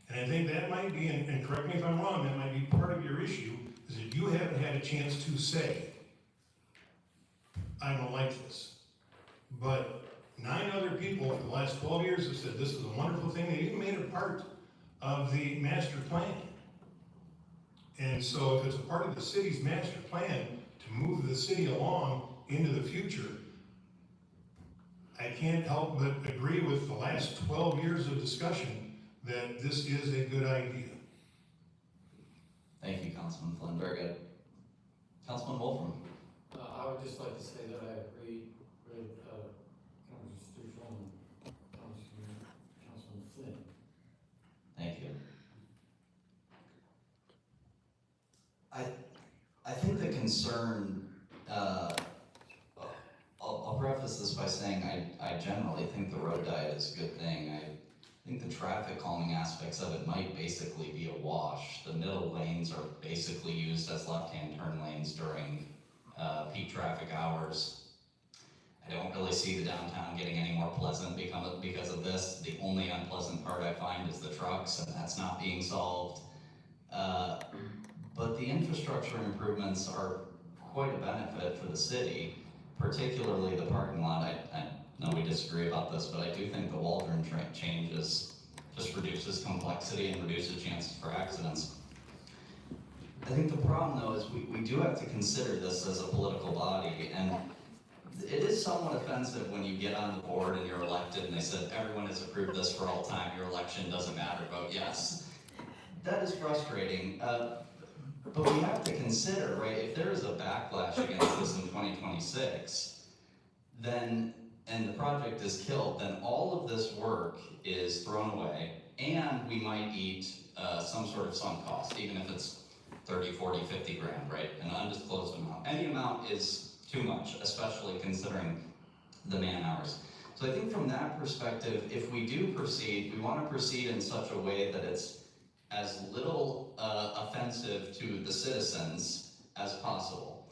And I think that might be, and correct me if I'm wrong, that might be part of your issue, is is that you haven't had a chance to say, I don't like this. But 9 other people for the last 12 years have said this is a wonderful thing. They even made it part of the master plan. And so if it's a part of the city's master plan to move the city along into the future, I can't help but agree with the last 12 years of discussion that this is a good idea. Thank you, Councilman Flynn, very good. Councilman Wolfram. I would just like to say that I agree with, Councilman Stuchel and Councilman Flynn. Thank you. I think the concern, I'll preface this by saying I generally think the road diet is a good thing. I think the traffic calming aspects of it might basically be a wash. The middle lanes are basically used as left-hand turn lanes during peak traffic hours. I don't really see the downtown getting any more pleasant because of this. The only unpleasant part I find is the trucks, and that's not being solved. But the infrastructure improvements are quite a benefit for the city, particularly the parking lot. I know we disagree about this, but I do think the Waldron changes just reduces complexity and reduces chances for accidents. I think the problem though is we do have to consider this as a political body, and it is somewhat offensive when you get on the board and you're elected and they said everyone has approved this for all time, your election doesn't matter, vote yes. That is frustrating. But we have to consider, right, if there is a backlash against this in 2026, then, and the project is killed, then all of this work is thrown away, and we might eat some sort of sunk cost, even if it's 30, 40, 50 grand, right, an undisclosed amount. Any amount is too much, especially considering the man hours. So I think from that perspective, if we do proceed, we want to proceed in such a way that it's as little offensive to the citizens as possible.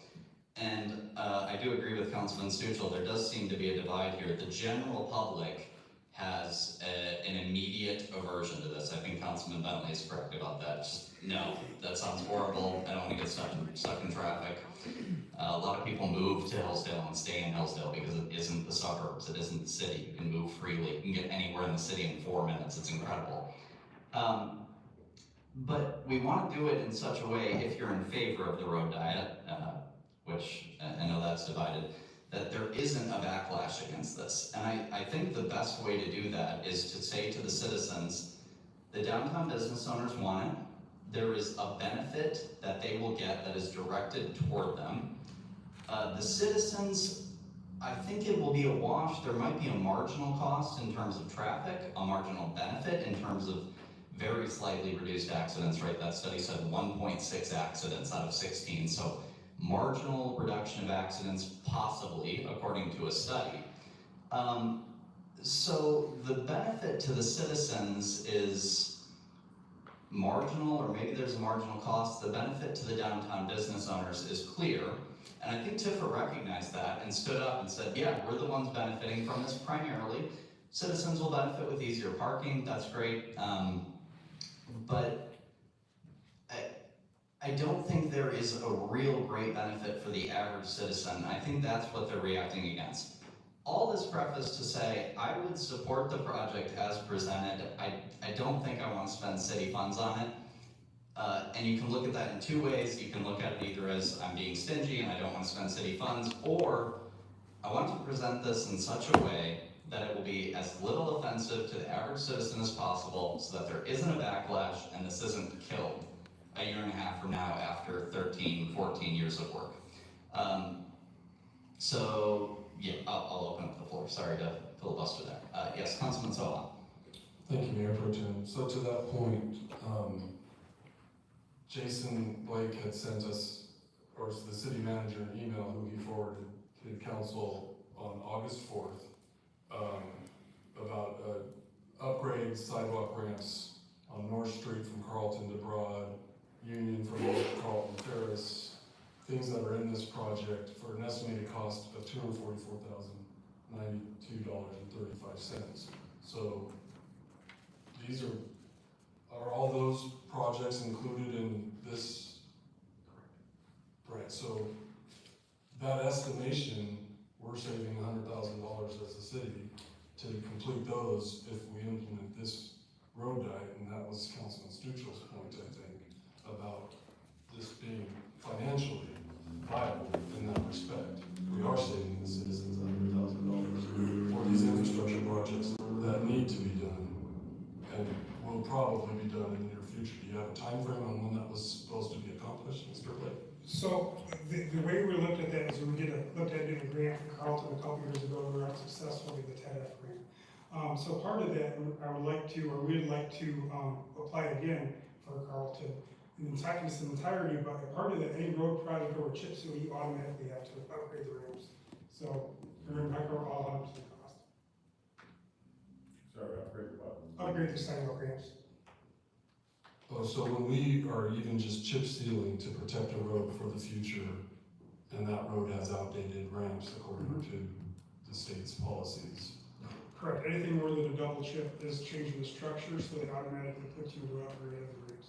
And I do agree with Councilman Stuchel, there does seem to be a divide here. The general public has an immediate aversion to this. I think Councilman Bentley is correct about that. Just, no, that sounds horrible. I don't want to get stuck in traffic. A lot of people move to Hillsdale and stay in Hillsdale because it isn't the suburbs, it isn't the city. You can move freely. You can get anywhere in the city in 4 minutes. It's incredible. But we want to do it in such a way, if you're in favor of the road diet, which I know that's divided, that there isn't a backlash against this. And I think the best way to do that is to say to the citizens, the downtown business owners want it. There is a benefit that they will get that is directed toward them. The citizens, I think it will be a wash. There might be a marginal cost in terms of traffic, a marginal benefit in terms of very slightly reduced accidents, right? That study said 1.6 accidents out of 16. So marginal reduction of accidents, possibly, according to a study. So the benefit to the citizens is marginal, or maybe there's a marginal cost. The benefit to the downtown business owners is clear. And I think Tifa recognized that and stood up and said, yeah, we're the ones benefiting from this primarily. Citizens will benefit with easier parking, that's great. But I don't think there is a real great benefit for the average citizen. I think that's what they're reacting against. All this preface to say, I would support the project as presented. I don't think I want to spend city funds on it. And you can look at that in 2 ways. You can look at it either as I'm being stingy and I don't want to spend city funds, or I want to present this in such a way that it will be as little offensive to the average citizen as possible so that there isn't a backlash and this isn't killed a year and a half from now after 13, 14 years of work. So, yeah, I'll open up the floor. Sorry to filibuster there. Yes, Councilman Sola. Thank you, Mayor Pro Tem. So to that point, Jason Blake had sent us, or the city manager, an email who he forwarded to the council on August 4th about upgrade sidewalk ramps on North Street from Carlton to Broad, Union from Carlton Ferris, things that are in this project for an estimated cost of $244,092.35. So are all those projects included in this nation, we're saving $100,000 as a city to complete those if we implement this road diet, and that was Councilman Stuchel's point, I think, about this being financially viable in that respect. We are saving the citizens $100,000 for these infrastructure projects that need to be done, and will probably be done in the near future. Do you have a time frame on when that was supposed to be accomplished, Mr. Blake? So the way we looked at that is we looked at doing a grant for Carlton a couple years ago. We were unsuccessful with the TEDF grant. So part of that, we would like to apply again for Carlton. In its entirety, but a part of that, any road project over chip seal, you automatically have to upgrade the ramps. So we're going to cover all 100% cost. Sorry, upgrade what? Upgrade the sidewalk ramps. Oh, so when we are even just chip sealing to protect a road for the future, and that road has outdated ramps according to the state's policies. Correct. Anything more than a double chip is changing the structure, so they automatically put you to upgrade the ramps.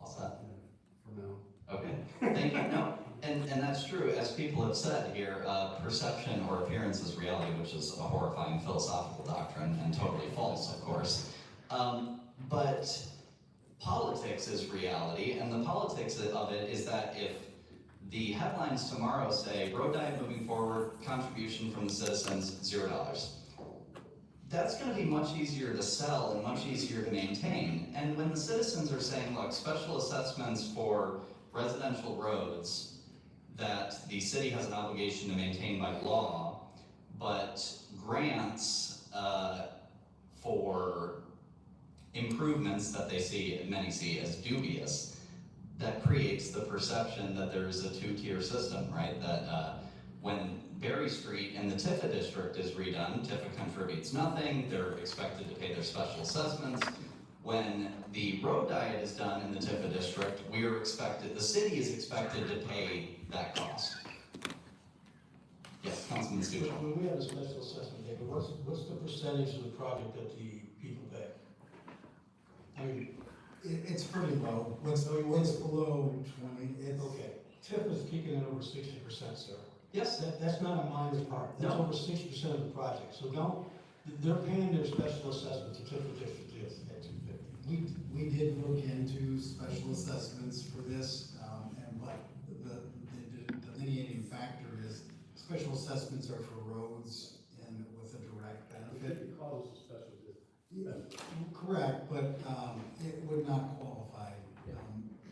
All set? For now. Okay, thank you. No, and that's true. As people have said here, perception or appearance is reality, which is a horrifying philosophical doctrine and totally false, of course. But politics is reality, and the politics of it is that if the headlines tomorrow say, road diet moving forward, contribution from the citizens, $0. That's going to be much easier to sell and much easier to maintain. And when the citizens are saying, look, special assessments for residential roads that the city has an obligation to maintain by law, but grants for improvements that many see as dubious, that creates the perception that there is a two-tier system, right? That when Berry Street in the Tifa district is redone, Tifa contributes nothing, they're expected to pay their special assessments. When the road diet is done in the Tifa district, the city is expected to pay that cost. Yes, Councilman Stucci. When we have a special assessment, David, what's the percentage of the project that the people pay? I mean, It's pretty low. It's below 20. okay, TIF is kicking in over 60%, sir. Yes. That's not a minor part. That's No. over 60% of the project. So they're paying their special assessment to TIF district at 250. We did look into special assessments for this, but the delineating factor is special assessments are for roads and with a direct benefit. Correct, but it would not qualify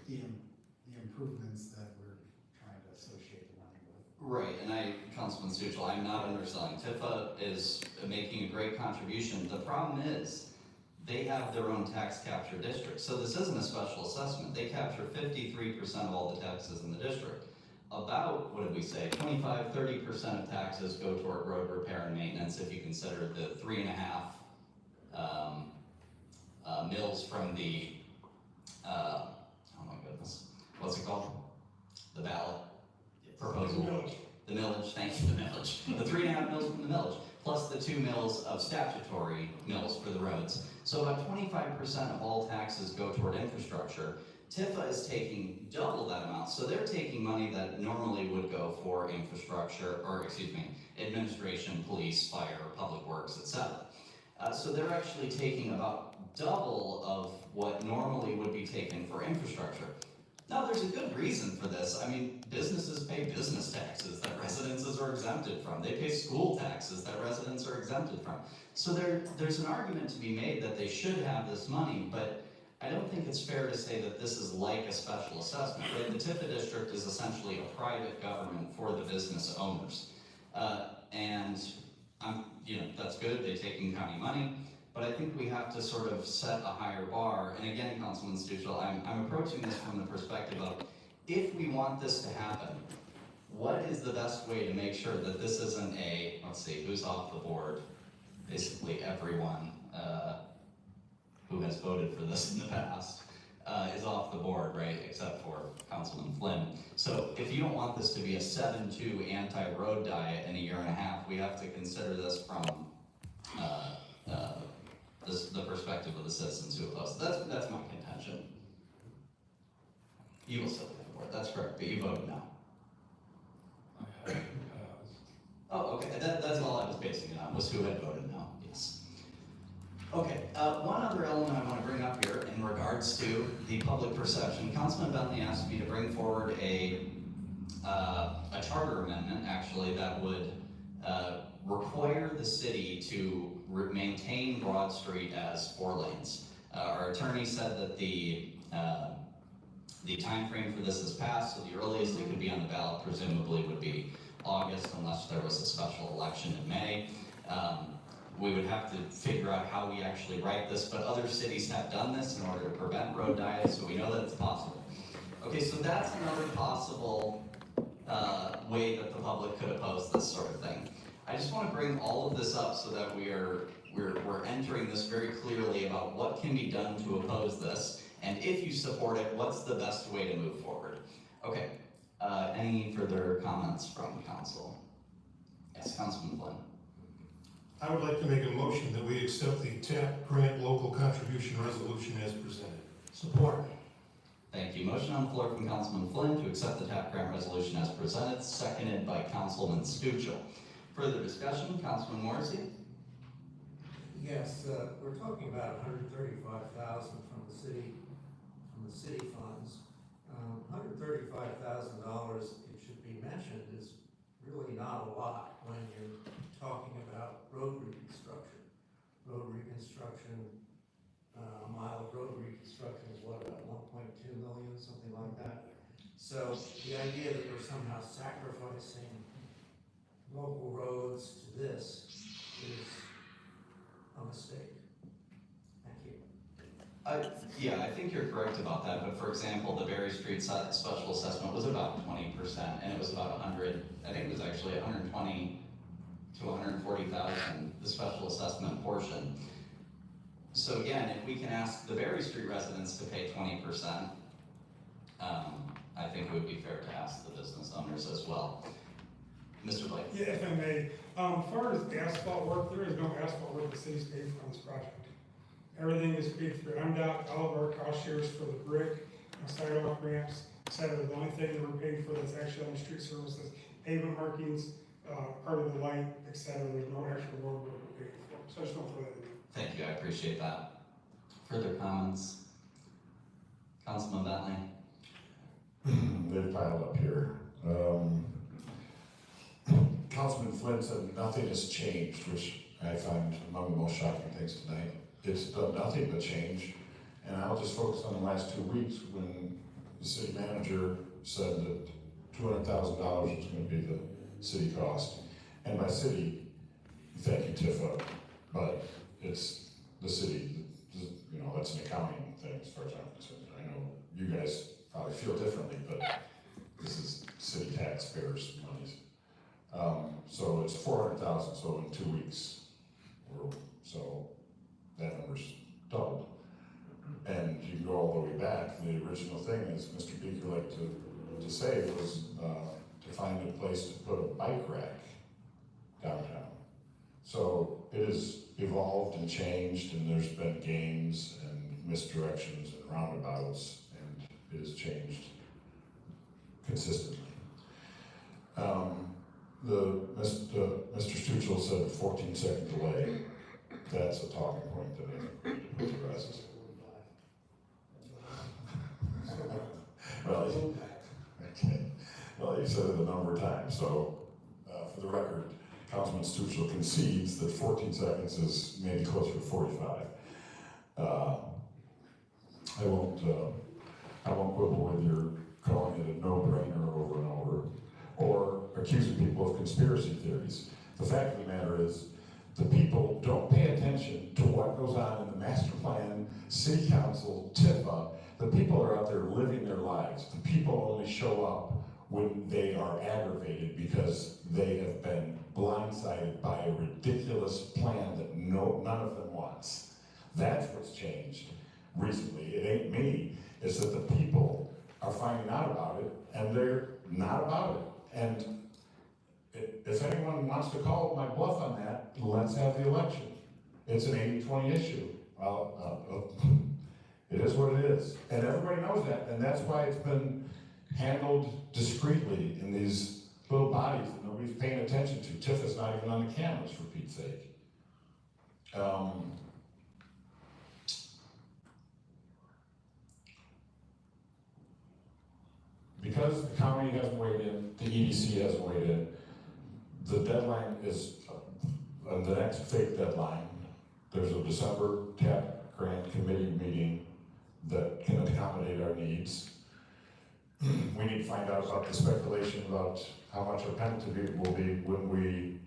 the improvements that we're trying to associate the money with. Right, and Councilman Stucci, I'm not underselling. Tifa is making a great contribution. The problem is, they have their own tax capture district. So this isn't a special assessment. They capture 53% of all the taxes in the district. About, what did we say, 25–30% of taxes go toward road repair and maintenance if you consider the 3.5 mills from the, oh my goodness, what's it called? The ballot proposal. The millage, thank you, the millage. The 3.5 mills from the millage, plus the 2 mills of statutory mills for the roads. So about 25% of all taxes go toward infrastructure. Tifa is taking double that amount, so they're taking money that normally would go for infrastructure, or excuse me, administration, police, fire, public works, etc. So they're actually taking about double of what normally would be taken for infrastructure. Now, there's a good reason for this. I mean, businesses pay business taxes that residences are exempted from. They pay school taxes that residents are exempted from. So there's an argument to be made that they should have this money, but I don't think it's fair to say that this is like a special assessment, right? The Tifa district is essentially a private government for the business owners. That's good, they're taking county money, but I think we have to sort of set a higher bar. And again, Councilman Stucci, I'm approaching this from the perspective of, if we want this to happen, what is the best way to make sure that this isn't let's see, who's off the board? Basically everyone who has voted for this in the past is off the board, right, except for Councilman Flynn. So if you don't want this to be a 7-2 anti-road diet in a year and a half, we have to consider this from the perspective of the citizens who oppose. That's my contention. You will still be on the board, that's correct, but you voted no. Oh, okay, that's all I was basing it on, was who had voted no, yes. Okay, one other element I want to bring up here in regards to the public perception. Councilman Bentley asked me to bring forward a charter amendment, actually, that would require the city to maintain Broad Street as 4 lanes. Our attorney said that the time frame for this has passed, so the earliest it could be on the ballot presumably would be August, unless there was a special election in May. We would have to figure out how we actually write this, but other cities have done this in order to prevent road diets, so we know that it's possible. Okay, so that's another possible way that the public could oppose this sort of thing. I just want to bring all of this up so that we're entering this very clearly about what can be done to oppose this, and if you support it, what's the best way to move forward? Okay, any further comments from council? Yes, Councilman Flynn. I would like to make a motion that we accept the TAP grant local contribution resolution as presented. Support. Thank you. Motion on the floor from Councilman Flynn to accept the TAP grant resolution as presented, seconded by Councilman Stuchel. Further discussion, Councilman Morrissey? Yes, we're talking about $135,000 from the city funds. $135,000, it should be mentioned, is really not a lot when you're talking about road reconstruction. Road reconstruction, a mile of road reconstruction is what, about 1.2 million, something like that. So the idea that we're somehow sacrificing local roads to this is a mistake. Thank you. Yeah, I think you're correct about that, but for example, the Berry Street special assessment was about 20%, and it was about 100, I think it was actually 120 to 140,000, the special assessment portion. So again, if we can ask the Berry Street residents to pay 20%, I think it would be fair to ask the business owners as well. Mr. Blake? Yeah, if I may, as far as asphalt work, there is no asphalt work the city's paid for on this project. Everything is paid through MDOT, all of our cost shares for the brick, sidewalk ramps, etc. The only thing that we're paid for that's actually on the street services, pavement markings, part of the light, etc. There's no actual road work we're paid for. So I just don't throw that in. Thank you, I appreciate that. Further comments? Councilman Bentley? They've piled up here. Councilman Flynn said nothing has changed, which I find among the most shocking things tonight. It's done nothing but change, and I'll just focus on the last 2 weeks when the city manager said that $200,000 was going to be the city cost. And by city, thank you, Tifa, but it's the city. You know, that's an accounting thing as far as I'm concerned. I know you guys probably feel differently, but this is city taxpayers' monies. So it's 400,000, so in 2 weeks, so that number's doubled. And you can go all the way back. The original thing, as Mr. Beaker liked to say, was to find a place to put a bike rack downtown. So it has evolved and changed, and there's been games and misdirections and roundabouts, and it has changed consistently. Mr. Stuchel said 14-second delay. That's a talking point that I need to put to rest. Well, you said it a number of times, so for the record, Councilman Stuchel concedes that 14 seconds is maybe closer to 45. I won't quibble with your calling it a no-brainer over and over, or accusing people of conspiracy theories. The fact of the matter is, the people don't pay attention to what goes on in the master plan, city council, TIFA. The people are out there living their lives. The people only show up when they are aggravated because they have been blindsided by a ridiculous plan that none of them wants. That's what's changed recently. It ain't me. It's that the people are finding out about it, and they're not about it. And if anyone wants to call my bluff on that, let's have the election. It's an 80-20 issue. It is what it is, and everybody knows that, and that's why it's been handled discreetly in these little bodies that nobody's paying attention to. TIF is not even on the cameras, for Pete's sake. Because the county hasn't weighed in, the EDC hasn't weighed in, the deadline is the next fake deadline. There's a December TAP grant committee meeting that can accommodate our needs. We need to find out about the speculation about how much our penalty will be when we,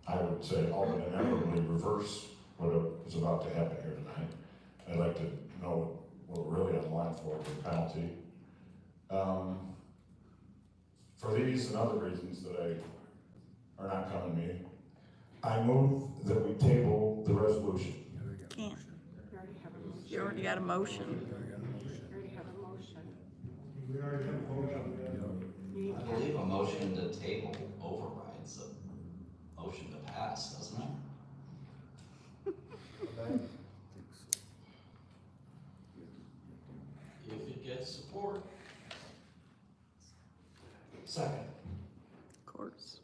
I would say, all but inevitably reverse what is about to happen here tonight. I'd like to know what we're really on the line for the penalty. For these and other reasons that are not coming to me, I move that we table the resolution. Can't. You already got a motion. We already have a vote on that. I believe a motion to table overrides a motion to pass, doesn't it? If it gets support. Second. Of course.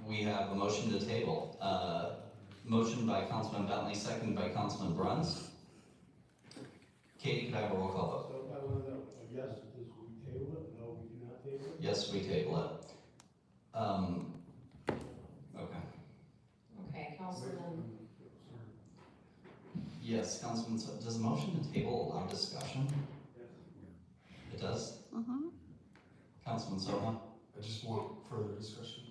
We have a motion to table. Motion by Councilman Bentley, second by Councilman Bruns. Katie, could I have a roll call vote? So I want to know, yes, we table it? No, we do not table it? Yes, we table it. Okay. Okay, Councilman, Yes, Councilman, does a motion to table allow discussion? It does? Mm-hmm. Councilman Soha? I just want further discussion.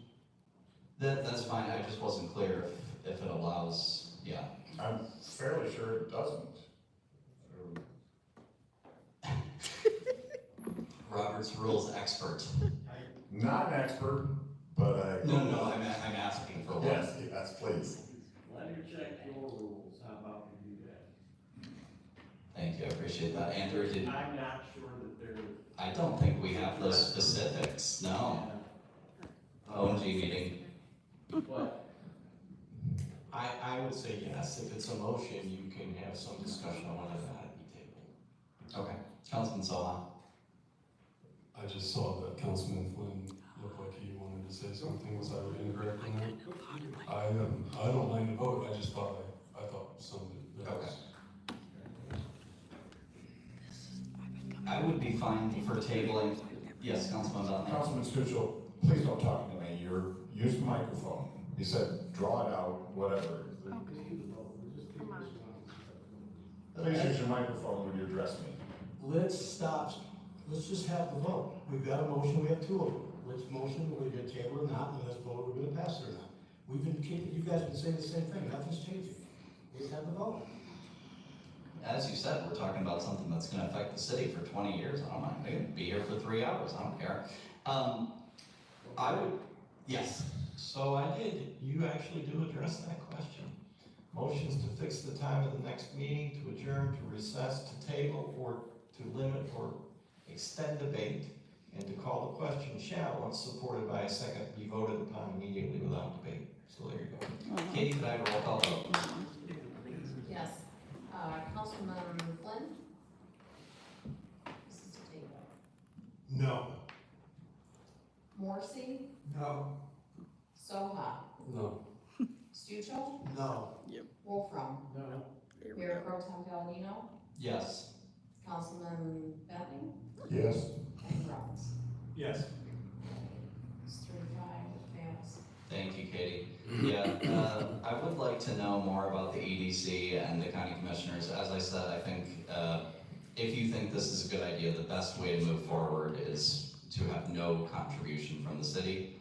That's fine, I just wasn't clear if it allows, yeah. I'm fairly sure it doesn't. Robert's Rules expert. Not an expert, but I. No, I'm asking for one. Yes, please. Let me check your rules, how about we do that? Thank you, I appreciate that. Andrew, I'm not sure that there. I don't think we have those specifics, no. OMG meeting. What? I would say yes, if it's a motion, you can have some discussion on whether that be tabled. Okay, Councilman Soha. I just saw that Councilman Flynn looked like he wanted to say something. Was I incorrect in that? I don't mind the vote. I just thought I thought somebody. Okay. I would be fine for tabling. Yes, Councilman Bentley. Councilman Stuchel, please don't talk to me. Use the microphone. He said, draw it out, whatever. Please use your microphone when you address me. Let's just have the vote. We've got a motion, we have two of them. Which motion, we're gonna table or not, and let's vote, we're gonna pass it or not. You guys have been saying the same thing, nothing's changing. Let's have the vote. As you said, we're talking about something that's gonna affect the city for 20 years. I don't mind, I can be here for 3 hours, I don't care. I would, yes. So I did, you actually do address that question. Motions to fix the time of the next meeting, to adjourn, to recess, to table, or to limit or extend debate, and to call the question shall, once supported by a second, be voted upon immediately without debate. So there you go. Katie, could I have a roll call vote? yes. Councilman Flynn? This is a table. No. Morrissey? No. Soha? No. Stuchel? No. Wolfram? No. Mayor Pro Tem Palladino? Yes. Councilman Bentley? Yes. And Bruns? Yes. It's 3-5, it fails. Thank you, Katie. Yeah, I would like to know more about the EDC and the county commissioners. As I said, I think if you think this is a good idea, the best way to move forward is to have no contribution from the city.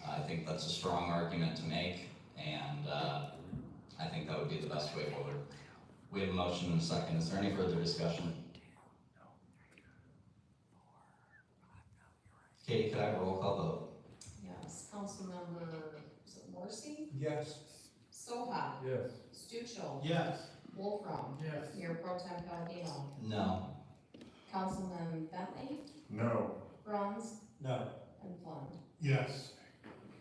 I think that's a strong argument to make, and I think that would be the best way forward. We have a motion and a second. Is there any further discussion? Katie, could I have a roll call vote? Yes, Councilmember, is it Morrissey? Yes. Soha? Yes. Stuchel? Yes. Wolfram? Yes. Mayor Pro Tem Palladino? No. Councilman Bentley? No. Bruns? No. And Flynn? Yes.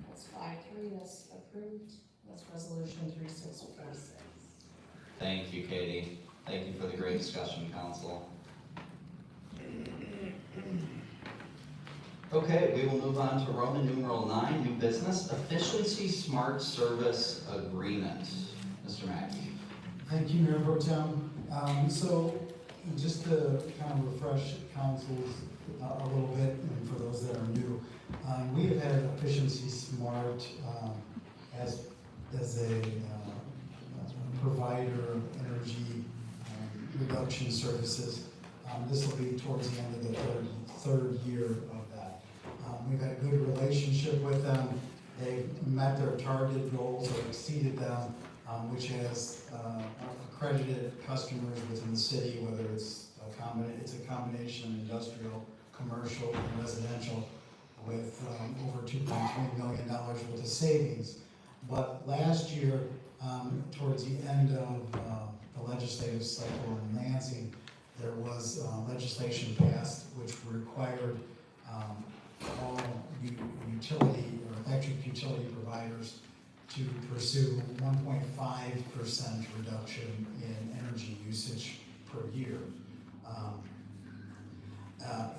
That's 5-3, that's approved. That's resolution 3646. Thank you, Katie. Thank you for the great discussion, council. Okay, we will move on to Roman numeral 9, new business, efficiency smart service agreement. Mr. Mackey. Thank you, Mayor Pro Tem. So just to kind of refresh councils a little bit, and for those that are new, we have had Efficiency Smart as a provider of energy reduction services. This will be towards the end of the third year of that. We've had a good relationship with them. They've met their target goals or exceeded them, which has accredited customers within the city, whether it's a combination of industrial, commercial, and residential, with over $2.3 million worth of savings. But last year, towards the end of the legislative cycle in Lansing, there was legislation passed which required all utility or electric utility providers to pursue 1.5% reduction in energy usage per year.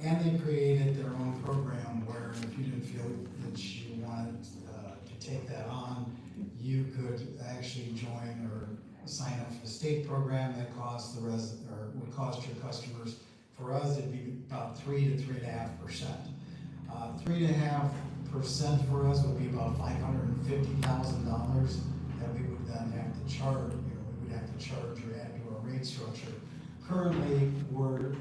And they created their own program where if you didn't feel that you wanted to take that on, you could actually join or sign up for the state program that costs would cost your customers. For us, it'd be about 3 to 3.5%. 3.5% for us would be about $550,000 that we would then have to charge. We would have to charge or add to our rate structure. Currently, we're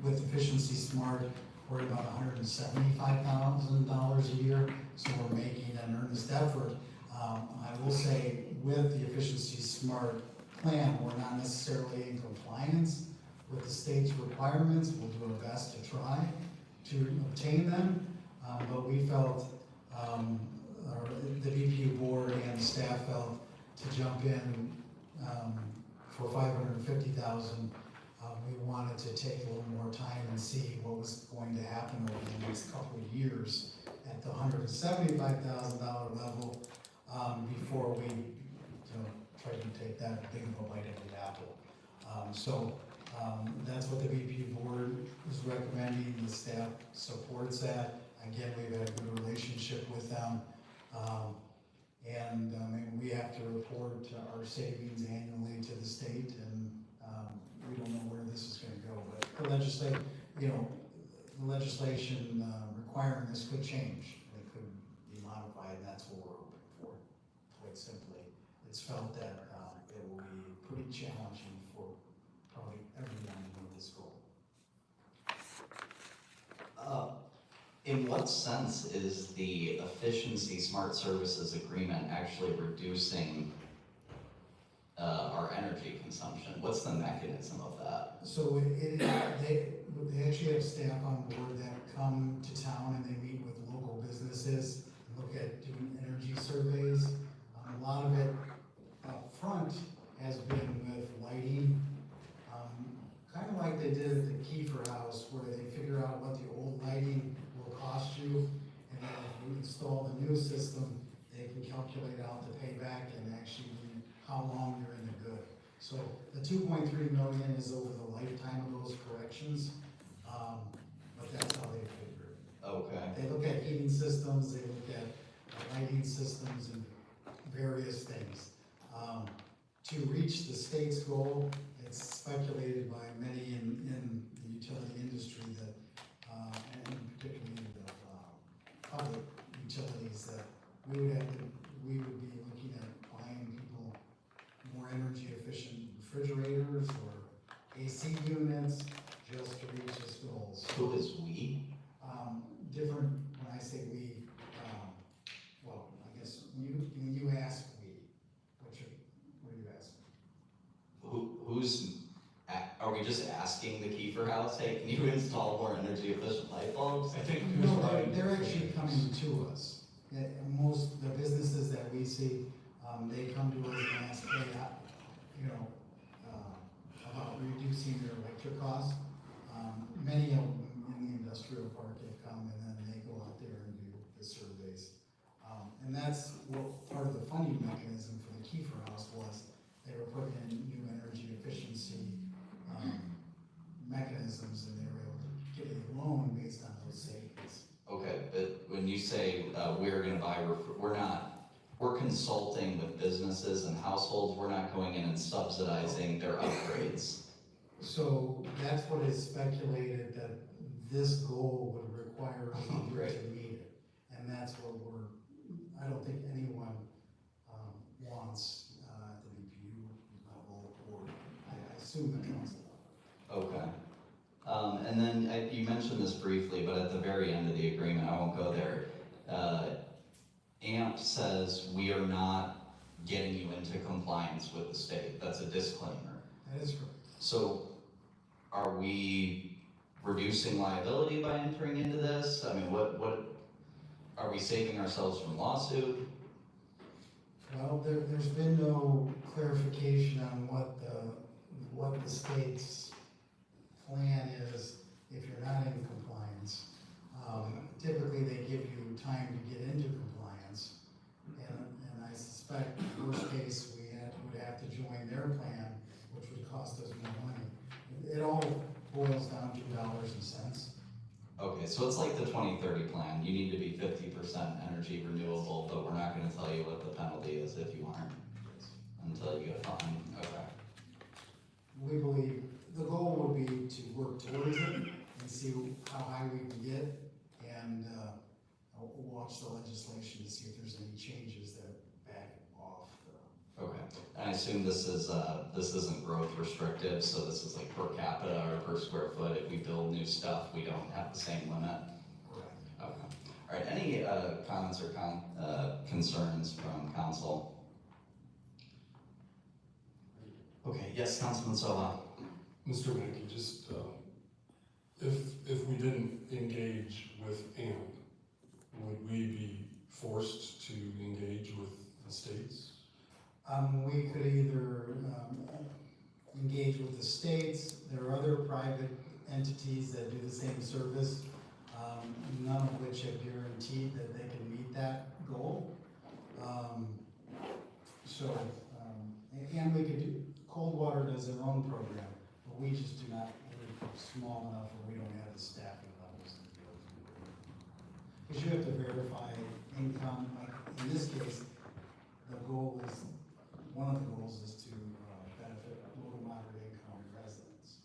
with Efficiency Smart, we're at about $175,000 a year, so we're making an earnest effort. I will say, with the Efficiency Smart plan, we're not necessarily in compliance with the state's requirements. We'll do our best to try to obtain them, but we felt, or the VPU board and the staff felt, to jump in for $550,000. We wanted to take a little more time and see what was going to happen over the next couple of years at the $175,000 level before we try to take that big of a bite of the apple. That's what the VP board is recommending. The staff supports that. Again, we've had a good relationship with them. And we have to report our savings annually to the state, and we don't know where this is going to go. But the legislation requiring this could change. It could be modified, and that's what we're hoping for. Quite simply, it's felt that it will be pretty challenging for probably everyone to meet this goal. In what sense is the Efficiency Smart Services Agreement actually reducing our energy consumption? What's the mechanism of that? So they actually have staff on board that come to town and they meet with local businesses, look at doing energy surveys. A lot of it up front has been with lighting, kind of like they did at the Kiefer House, where they figure out what the old lighting will cost you, and then if you install the new system, they can calculate out the payback and actually how long you're in the good. So the 2.3 million is over the lifetime of those corrections, but that's how they figure it. Okay. They look at heating systems, they look at lighting systems, and various things. To reach the state's goal, it's speculated by many in the utility industry that, and particularly the public utilities, that we would be looking at buying people more energy efficient refrigerators or AC units just to reach this goals. Who is we? Different, when I say we, well, I guess when you ask we, what are you asking? Who's, are we just asking the Kiefer House, hey, can you install more energy efficient light bulbs? I think No, they're actually coming to us. Most the businesses that we see, they come to us and ask, hey, about reducing their electric costs. Many of them in the industrial park have come, and then they go out there and do the surveys. And that's what part of the funding mechanism for the Kiefer House was. They were putting in new energy efficiency we're gonna buy, we're consulting with businesses and households, we're not going in and subsidizing their upgrades. So that's what is speculated, that this goal would require us to meet it. And that's what I don't think anyone wants at the BPU level, or I assume the council. Okay. And then you mentioned this briefly, but at the very end of the agreement, I won't go there. AMP says we are not getting you into compliance with the state. That's a disclaimer. That is correct. So are we reducing liability by entering into this? I mean, what are we saving ourselves from lawsuit? Well, there's been no clarification on what the state's plan is if you're not in compliance. Typically, they give you time to get into compliance, and I suspect worst case would have to join their plan, which would cost us more money. It all boils down to dollars and cents. Okay, so it's like the 2030 plan. You need to be 50% energy renewable, but we're not going to tell you what the penalty is if you aren't until you get fined. Okay. We believe the goal would be to work towards it and see how high we can get, and watch the legislation to see if there's any changes that back off. Okay, and I assume this isn't growth restrictive, so this is like per capita or per square foot. If we build new stuff, we don't have the same limit. Correct. Okay. All right. Any comments or concerns from council? Okay. Yes, Councilman Soha. Mr. Mackey, just, if we didn't engage with AMP, would we be forced to engage with the states? We could either engage with the states. There are other private entities that do the same service, none of which have guaranteed that they can meet that goal. And we could do, Coldwater does their own program, but we just do not, we're small enough and we don't have the staffing levels. Because you have to verify income, like in this case, the goal is, one of the goals is to benefit low to moderate income residents.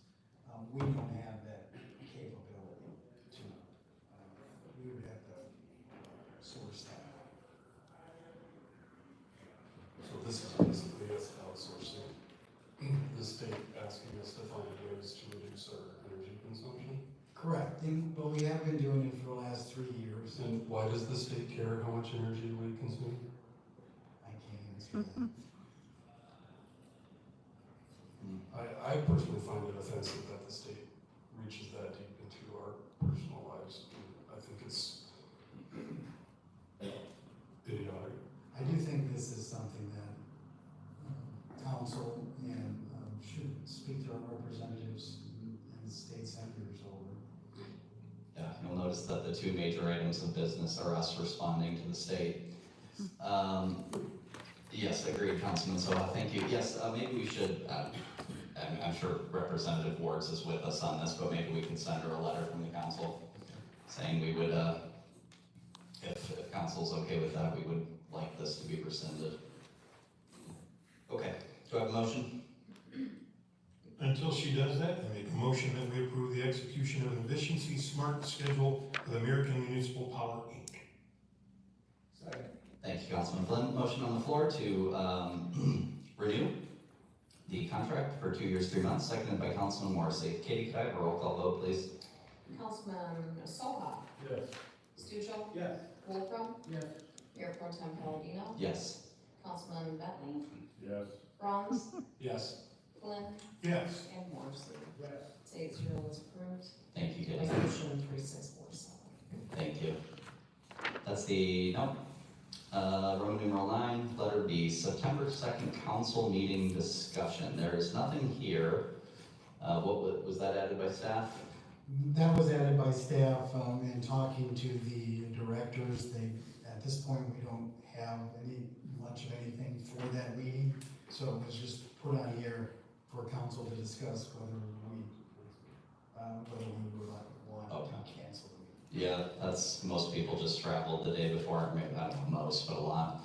We don't have that capability to, we would have to source that. So this is basically us outsourcing, the state asking us to find ways to reduce our energy consumption? Correct, but we have been doing it for the last 3 years. And why does the state care how much energy we consume? I can't answer that. I personally find it offensive that the state reaches that deep into our personal lives. I think it's idiotic. I do think this is something that council and should speak to our representatives and state senators over. Yeah, you'll notice that the two major items of business are us responding to the state. Yes, agreed, Councilman Soha. Thank you. Yes, maybe we should. I'm sure Representative Wards is with us on this, but maybe we can send her a letter from the council saying we would, if council's okay with that, we would like this to be rescinded. Okay, do I have a motion? Until she does that, I make a motion that we approve the execution of an efficiency smart schedule with American Municipal Power, Inc. Second. Thank you, Councilman Flynn. Motion on the floor to renew the contract for 2 years, 3 months, seconded by Councilman Morrissey. Katie, could I have a roll call vote, please? Councilman Soha, Yes. Stuchel, Yes. Wolfram, Yes. Mayor Pro Tem Palladino, Yes. Councilman Bentley, Yes. Franz, Yes. Flynn, Yes. and Morrissey. Yes. 8-0 is approved. Thank you, Katie. Resolution 3647. Thank you. That's the, nope. Roman numeral 9, letter B, September 2nd council meeting discussion. There is nothing here. What was that added by staff? That was added by staff in talking to the directors. At this point, we don't have much of anything for that meeting. So it was just put on here for council to discuss whether we would want to cancel the meeting. Yeah, that's, most people just traveled the day before, maybe, I don't know most, but a lot.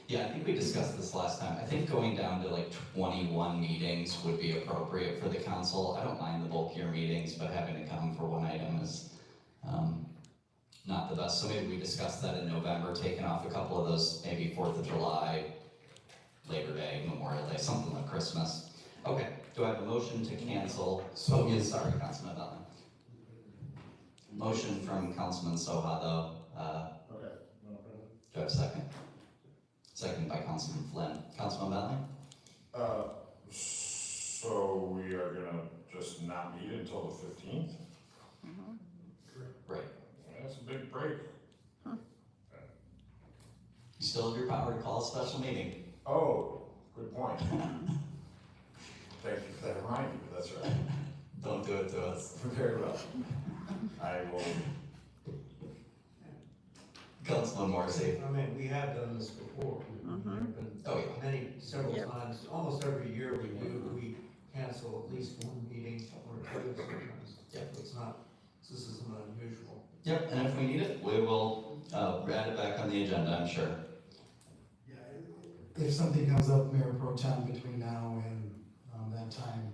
Yeah, I think we discussed this last time. I think going down to like 21 meetings would be appropriate for the council. I don't mind the bulkier meetings, but having to come for one item is not the best. So maybe we discuss that in November, taking off a couple of those, maybe 4th of July, Labor Day, Memorial Day, something like Christmas. Okay, do I have a motion to cancel? Oh, yes, sorry, Councilman Butler. Motion from Councilman Soha, though. Okay. Do I have a second? Second by Councilman Flynn. Councilman Bentley? So we are gonna just not meet until the 15th? Right. That's a big break. You still have your power to call a special meeting. Oh, good point. Thank you for that reminder, that's right. Don't do it to us. Very well. I will. Councilman Morrissey. I mean, we have done this before. There have been Oh, yeah. several times, almost every year we cancel at least one meeting or two sometimes. Yep. This isn't unusual. Yep, and if we need it, we will add it back on the agenda, I'm sure. Yeah, if something comes up, Mayor Pro Tem, between now and that time,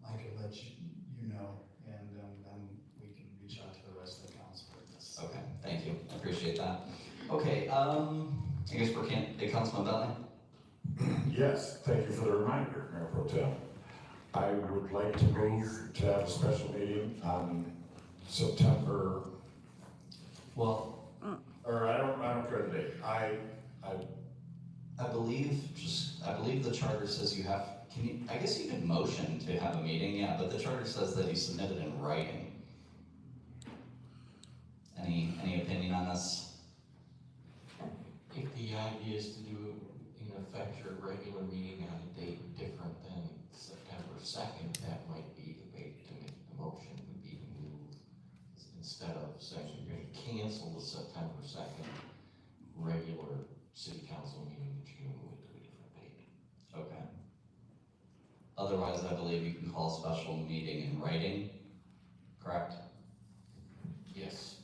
I could let you know, and then we can reach out to the rest of the council with this. Okay, thank you, I appreciate that. Okay, I guess we're Councilman Bentley? Yes, thank you for the reminder, Mayor Pro Tem. I would like to move to have a special meeting on September, Well, or I don't care the date. I believe the charter says you have, I guess you could motion to have a meeting, yeah, but the charter says that you submit it in writing. Any opinion on this? If the idea is to do, in effect, your regular meeting on a date different than September 2nd, that might be the way to make the motion, would be to move, instead of saying you're going to cancel the September 2nd regular city council meeting, that you're going to move it to a different date. Okay. Otherwise, I believe you can call a special meeting in writing, correct? Yes.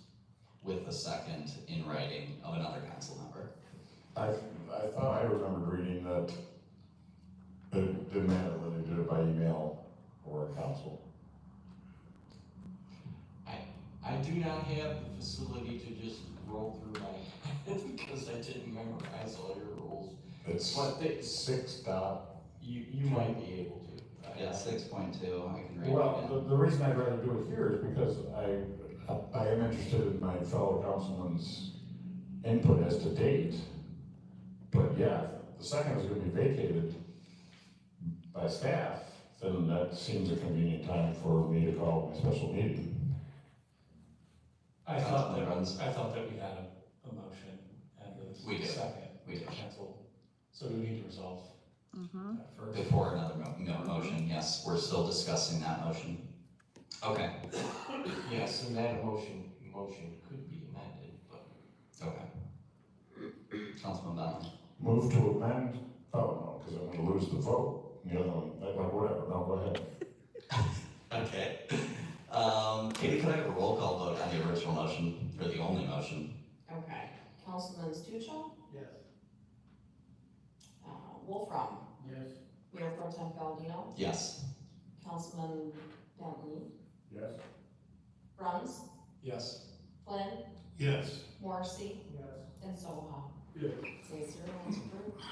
With the second in writing of another council member. I thought I remembered reading that it didn't matter whether they did it by email or council. I do not have the facility to just roll through my head because I didn't memorize all your rules. It's But they, 6 dot. you might be able to. Yeah, 6.2, I can read it Well, again. the reason I'd rather do it here is because I am interested in my fellow councilman's input as to date. But yeah, if the second is gonna be vacated by staff, then that seems a convenient time for me to call my special meeting. I thought that we had a motion and We the do. second We do. to cancel. So do we need to resolve that first? Before another motion, yes, we're still discussing that motion. Okay, Yes, and that motion could be amended, but. okay. Councilman Bentley. Move to amend, oh no, because I'm gonna lose the vote. The other one, whatever, no, go ahead. Okay. Katie, could I have a roll call vote on the original motion, or the only motion? Okay, Councilman Stuchel, Yes. Wolfram, Yes. Mayor Pro Tem Baldino, Yes. Councilman Bentley, Yes. Bruns, Yes. Flynn, Yes. Morrissey, Yes. and Soha. Yes. Say zero, it's approved.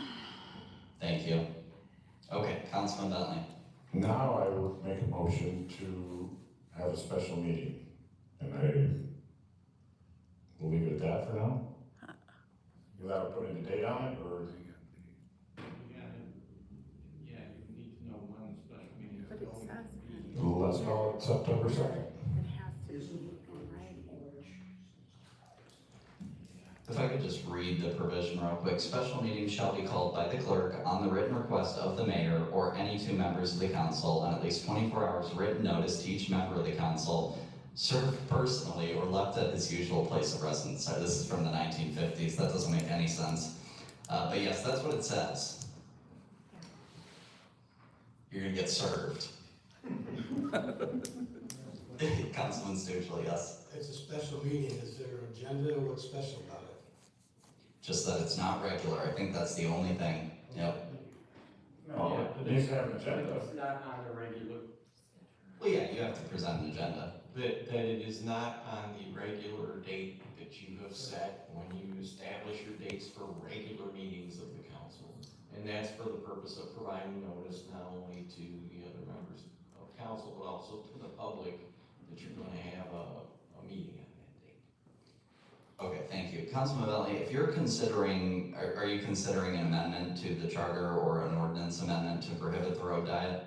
Thank you. Okay, Councilman Bentley. Now I would make a motion to have a special meeting, and I will leave it at that for now. Without putting a date on it, or? Yeah, you need to know when the special meeting is going. Let's call it September 2nd. If I could just read the provision real quick. Special meetings shall be called by the clerk on the written request of the mayor or any two members of the council on at least 24 hours written notice to each member of the council, served personally or left at his usual place of residence. Sorry, this is from the 1950s. That doesn't make any sense. But yes, that's what it says. You're gonna get served. Councilman Stuchel, yes. it's a special meeting, is there an agenda, what's special about it? Just that it's not regular, I think that's the only thing, yep. No, it needs to have an agenda. It's not on the regular. Well, yeah, you have to present an agenda. That it is not on the regular date that you have set when you establish your dates for regular meetings of the council. And that's for the purpose of providing notice not only to the other members of council, but also to the public that you're gonna have a meeting on that date. Okay, thank you. Councilman Belli, if you're considering, are you considering an amendment to the charter or an ordinance amendment to prohibit the road diet?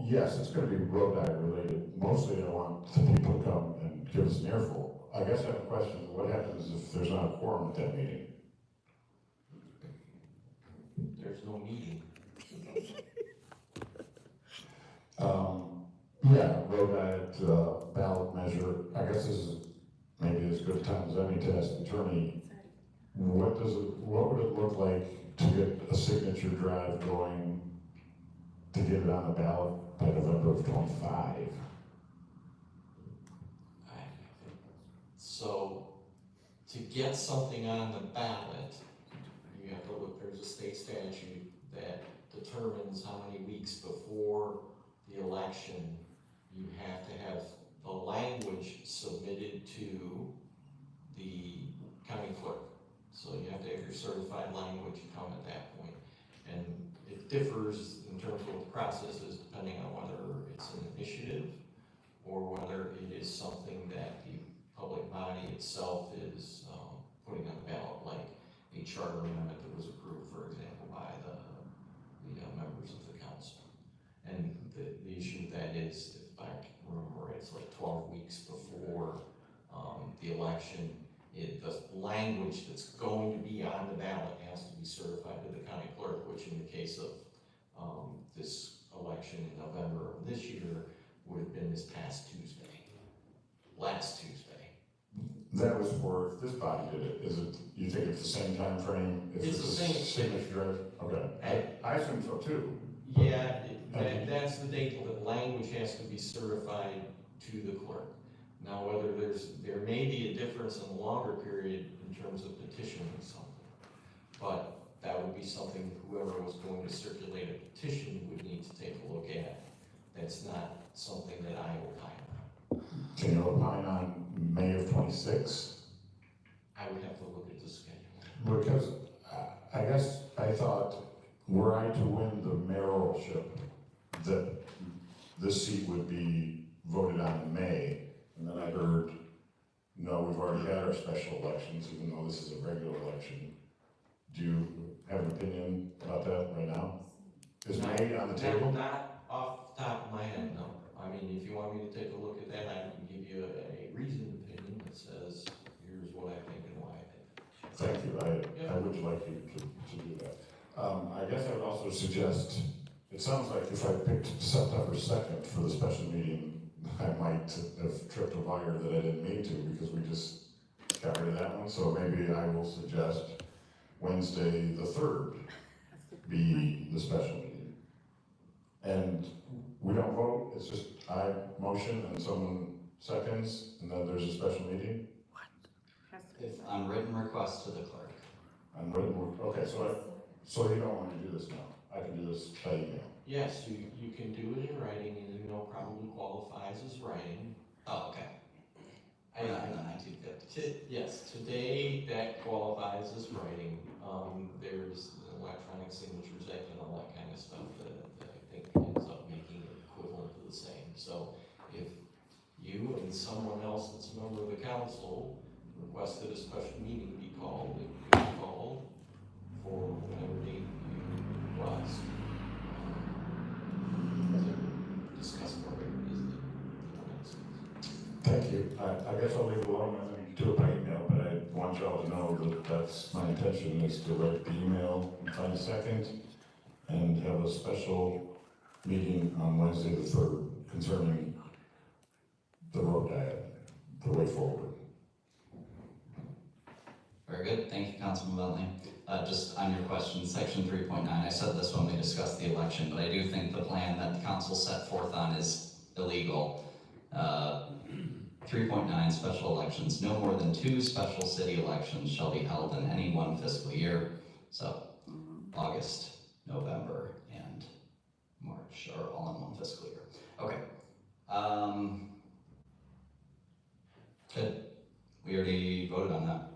Yes, it's gonna be road diet related. Mostly I want the people to come and give us an earful. I guess I have a question. What happens if there's not a quorum at that meeting? There's no meeting. Yeah, road diet, ballot measure. I guess this is maybe as good a time as any to ask the attorney. What would it look like to get a signature drive going to get it on the ballot by November of '25? So, to get something on the ballot, you have to look, there's a state statute that determines how many weeks before the election you have to have the language submitted to the county clerk. So you have to have your certified language come at that point. And it differs in terms of what the process is depending on whether it's an initiative or whether it is something that the public body itself is putting on the ballot, like a charter amendment that was approved, for example, by the members of the council. And the issue with that is, if I can remember, it's like 12 weeks before the election, the language that's going to be on the ballot has to be certified to the county clerk, which in the case of this election in November of this year would have been this past Tuesday, last Tuesday. That was for, if this body did it, is it, you think it's the same time frame? If It's the same. Signature drive? Okay, I assume so too. Yeah, that's the date that language has to be certified to the clerk. Now, whether there may be a difference in the longer period in terms of petitioning something, but that would be something whoever was going to circulate a petition would need to take a look at. That's not something that I opine on. Can you opine on May of '26? I would have to look at the schedule. Because I guess I thought, were I to win the mayoralship, that this seat would be voted on in May. And then I heard, no, we've already had our special elections, even though this is a regular election. Do you have an opinion about that right now? Is May on the table? Not off the top of my head, no. I mean, if you want me to take a look at that, I can give you a reasoned opinion that says, here's what I think and why I think. Thank you. I would like you to do that. I guess I would also suggest, it sounds like if I picked September 2nd for the special meeting, I might have tripped a wire that I didn't mean to, because we just got rid of that one. So maybe I will suggest Wednesday the 3rd be the special meeting. And we don't vote, it's just I motion and someone seconds, and then there's a special meeting? If on written request to the clerk. Okay, so you don't want to do this now? I can do this by email? Yes, you can do it in writing, and probably qualifies as writing. Oh, okay. In the 1950s. Yes, today that qualifies as writing. There's the Electronic Signatures Act and all that kind of stuff that I think ends up making it equivalent to the same. So if you and someone else that's a member of the council requested a special meeting be called, it could be called for whatever date you request. Discuss whatever it is that makes sense. Thank you. I guess I'll leave it alone and do it by email, but I want y'all to know that that's my intention, is to write the email and find a second and have a special meeting on Wednesday the 3rd concerning the road diet, the way forward. Very good, thank you, Councilman Bentley. Just on your question, section 3.9, I said this when we discussed the election, but I do think the plan that the council set forth on is illegal. 3.9 special elections. No more than 2 special city elections shall be held in any one fiscal year. So August, November, and March are all in one fiscal year. Okay. Good. We already voted on that.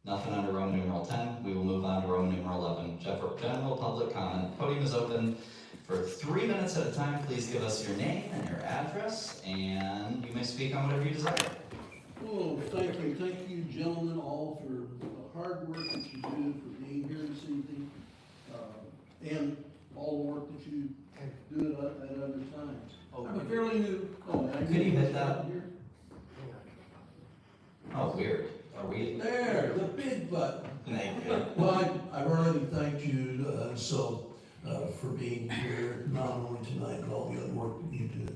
Nothing under Roman numeral 10. We will move on to Roman numeral 11. General public comment. Podium is open for 3 minutes at a time. Please give us your name and your address, and you may speak on whatever you desire. Well, thank you gentlemen all for the hard work that you do, for being here this evening, and all the work that you do at other times. I'm a fairly new, Could you hit that? Oh, weird. Are we? There, the big button. Thank you. Well, I've already thanked you, for being here, not only tonight, but all the other work that you do.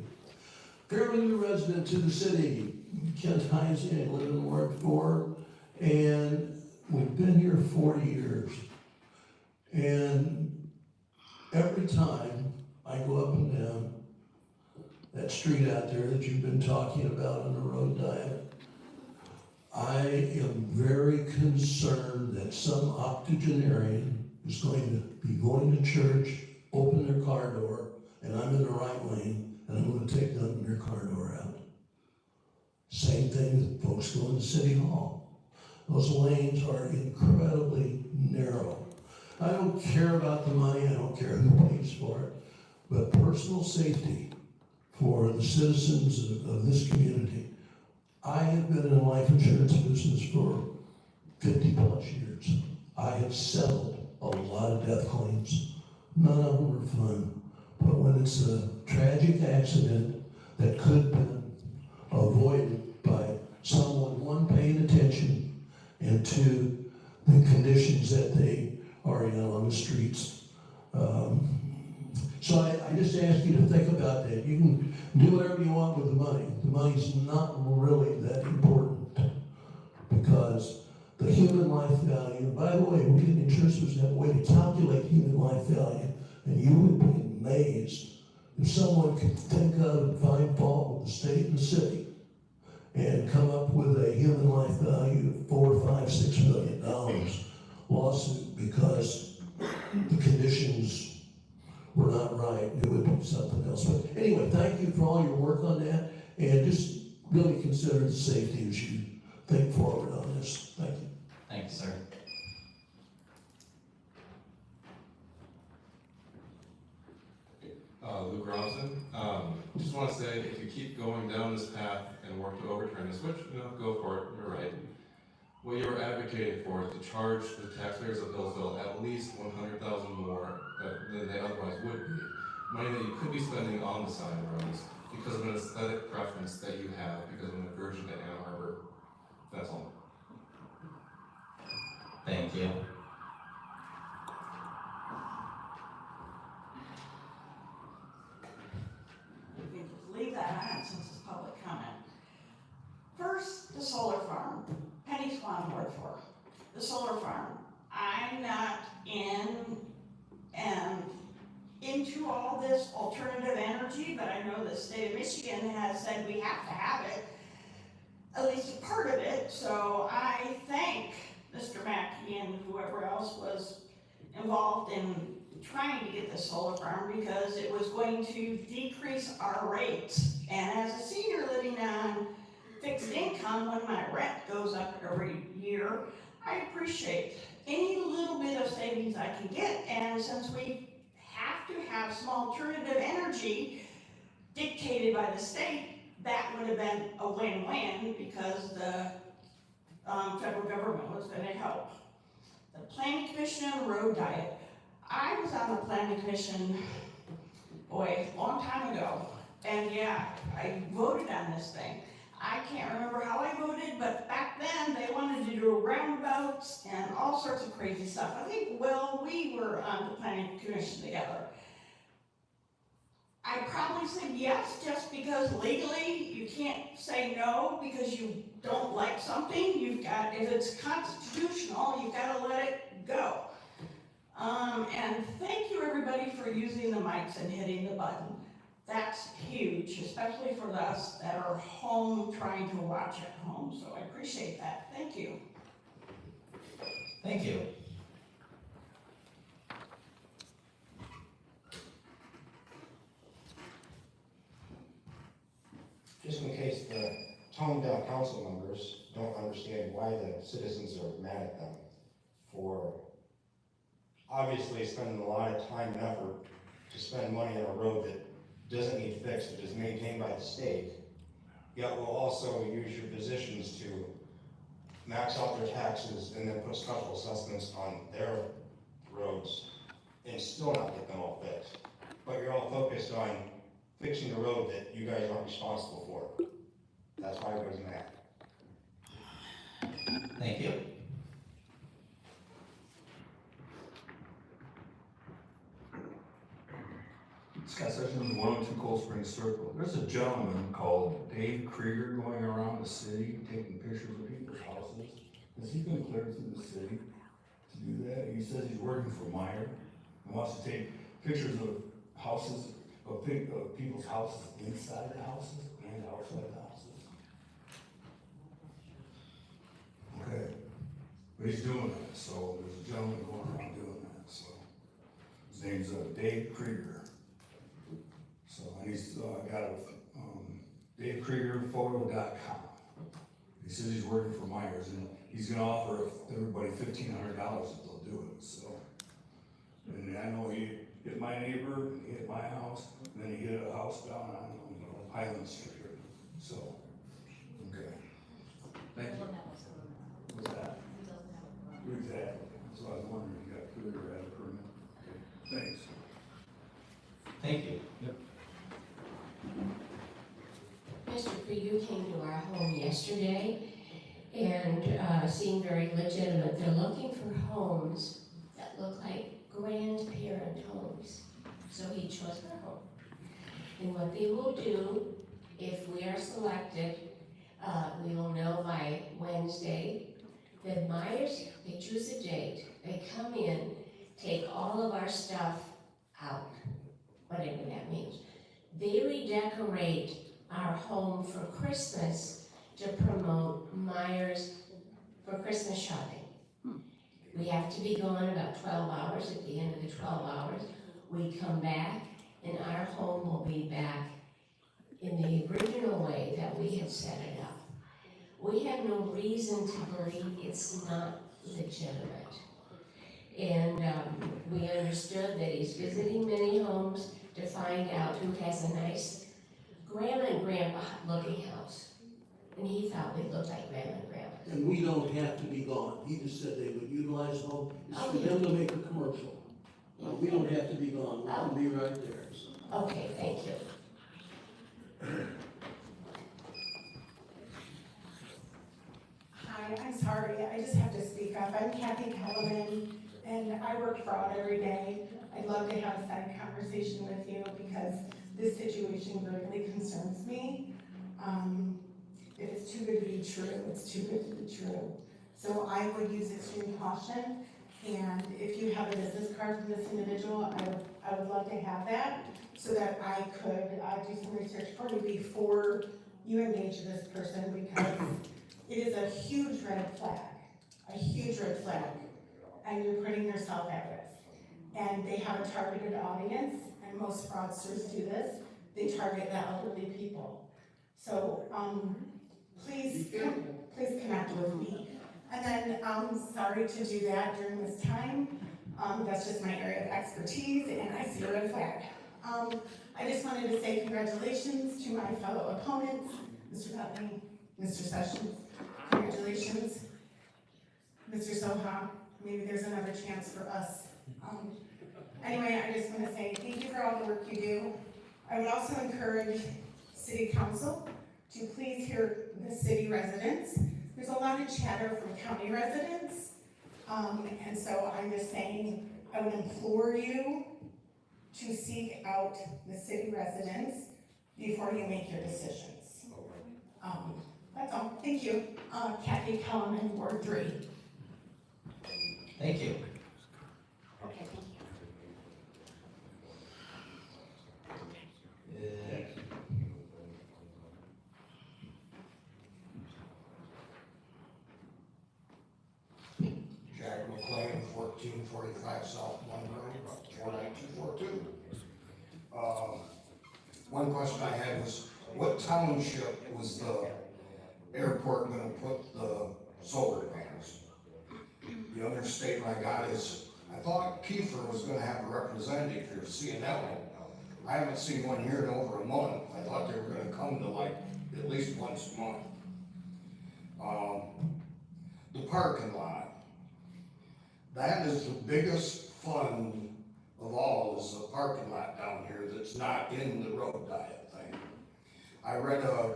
Fairly new resident to the city, Kent Heinze, I live in Ward 4, and we've been here 40 years. And every time I go up and down that street out there that you've been talking about on the road diet, I am very concerned that some octogenarian is going to be going to church, open their car door, and I'm in the right lane, and I'm going to take them their car door out. Same thing with folks going to City Hall. Those lanes are incredibly narrow. I don't care about the money, I don't care who pays for it, but personal safety for the citizens of this community. I have been in the life insurance business for 50 plus years. I have settled a lot of death claims. None of them are fun. But when it's a tragic accident that could have been avoided by someone, one, paying attention, and two, the conditions that they are in on the streets. So I just ask you to think about that. You can do whatever you want with the money. The money's not really that important because the human life value, by the way, we in insurance have a way to calculate human life value, and you would be amazed if someone could think of and find fault with the state and the city and come up with a human life value of $4, $5, $6 million lawsuit because the conditions were not right. It would be something else. But anyway, thank you for all your work on that, and just really consider the safety as you think forward on this. Thank you. Thank you, sir. Luke Robinson. Just want to say, if you keep going down this path and work to overturn this, which, go for it, you're right. What you're advocating for is to charge the taxpayers of Hillsdale at least $100,000 more than they otherwise would be. Money that you could be spending on the side roads because of an aesthetic preference that you have because of an aversion to Ann Arbor. That's all. Thank you. We can just leave that on since it's public comment. First, the solar farm, Penny Swan Ward 4. The solar farm, I'm not into all this alternative energy, but I know the state of Michigan has said we have to have it, at least a part of it, so I thank Mr. Mackey and whoever else was involved in trying to get the solar farm because it was going to decrease our rates. And as a senior living on fixed income, when my rent goes up every year, I appreciate any little bit of savings I can get. And since we have to have some alternative energy dictated by the state, that would have been a win-win because the federal government was going to help. The Planning Commission and the road diet. I was on the Planning Commission, boy, a long time ago. And yeah, I voted on this thing. I can't remember how I voted, but back then they wanted to do roundabouts and all sorts of crazy stuff. I think, we were on the Planning Commission together. I probably said yes just because legally you can't say no because you don't like something. If it's constitutional, you've got to let it go. And thank you everybody for using the mics and hitting the button. That's huge, especially for us that are home trying to watch at home, so I appreciate that. Thank you. Thank you. Just in case the toned down council members don't understand why the citizens are mad at them for obviously spending a lot of time and effort to spend money on a road that doesn't need fixed, that is maintained by the state, yet will also use your positions to max out their taxes and then put special assessments on their roads and still not get them all fixed. But you're all focused on fixing the road that you guys aren't responsible for. That's why everybody's mad. Thank you. Scott Sessions, 102 Cold Spring Circle. There's a gentleman called Dave Krieger going around the city taking pictures of people's houses. Has he been cleared through the city to do that? He says he's working for Meyer and wants to take pictures of houses, of people's houses inside the houses and outside the houses. Okay, but he's doing that, so there's a gentleman going around doing that, so. His name's Dave Krieger. So, and he's got a, DaveKriegerPhoto.com. He says he's working for Myers, and he's gonna offer everybody $1,500 if they'll do it, so. And I know he hit my neighbor, he hit my house, and then he hit a house down on Highland Street, so, okay. Thank you. What's that? Exactly, so I was wondering if you got clear or had a permit. Okay. Thanks. Thank you. Yep. Mr. Krieger came to our home yesterday and seemed very legitimate. They're looking for homes that look like grandparent homes. So he chose our home. And what they will do, if we are selected, we will know by Wednesday, that Myers, they choose a date, they come in, take all of our stuff out, whatever that means. They redecorate our home for Christmas to promote Myers for Christmas shopping. We have to be gone about 12 hours. At the end of the 12 hours, we come back and our home will be back in the original way that we have set it up. We have no reason to believe it's not legitimate. And we understood that he's visiting many homes to find out who has a nice grandma and grandpa looking house. And he thought we looked like grandma and grandpa. And we don't have to be gone. He just said they would utilize home. It's for them to make a commercial. We don't have to be gone. We can be right there. So. Okay, thank you. Hi, I'm sorry, I just have to speak up. I'm Kathy Kellerman, and I work fraud every day. I'd love to have a side conversation with you because this situation greatly concerns me. If it's too good to be true, it's too good to be true. So I would use extreme caution, and if you have a business card from this individual, I would love to have that so that I could do some research for you before you engage this person, because it is a huge red flag, and you're putting yourself at risk. And they have a targeted audience, and most fraudsters do this. They target the elderly people. So please connect with me. And then sorry to do that during this time. That's just my area of expertise, and I see a red flag. I just wanted to say congratulations to my fellow opponents, Mr. Nutley, Mr. Sessions. Congratulations, Mr. Soha. Maybe there's another chance for us. Anyway, I just want to say thank you for all the work you do. I would also encourage City Council to please hear the city residents. There's a lot of chatter from county residents, and so I'm just saying I would implore you to seek out the city residents before you make your decisions. That's all. Thank you. Kathy Kellerman, Ward 3. Thank you. Okay, thank you. 1445 South One Road up to 49242. One question I had was, what township was the airport gonna put the solar panels? The other statement I got is, I thought Kiefer was gonna have a representative here, CNL. I haven't seen one here in over a month. I thought they were gonna come to like at least once a month. The parking lot. That is the biggest fund of all, is the parking lot down here that's not in the road diet thing. I read a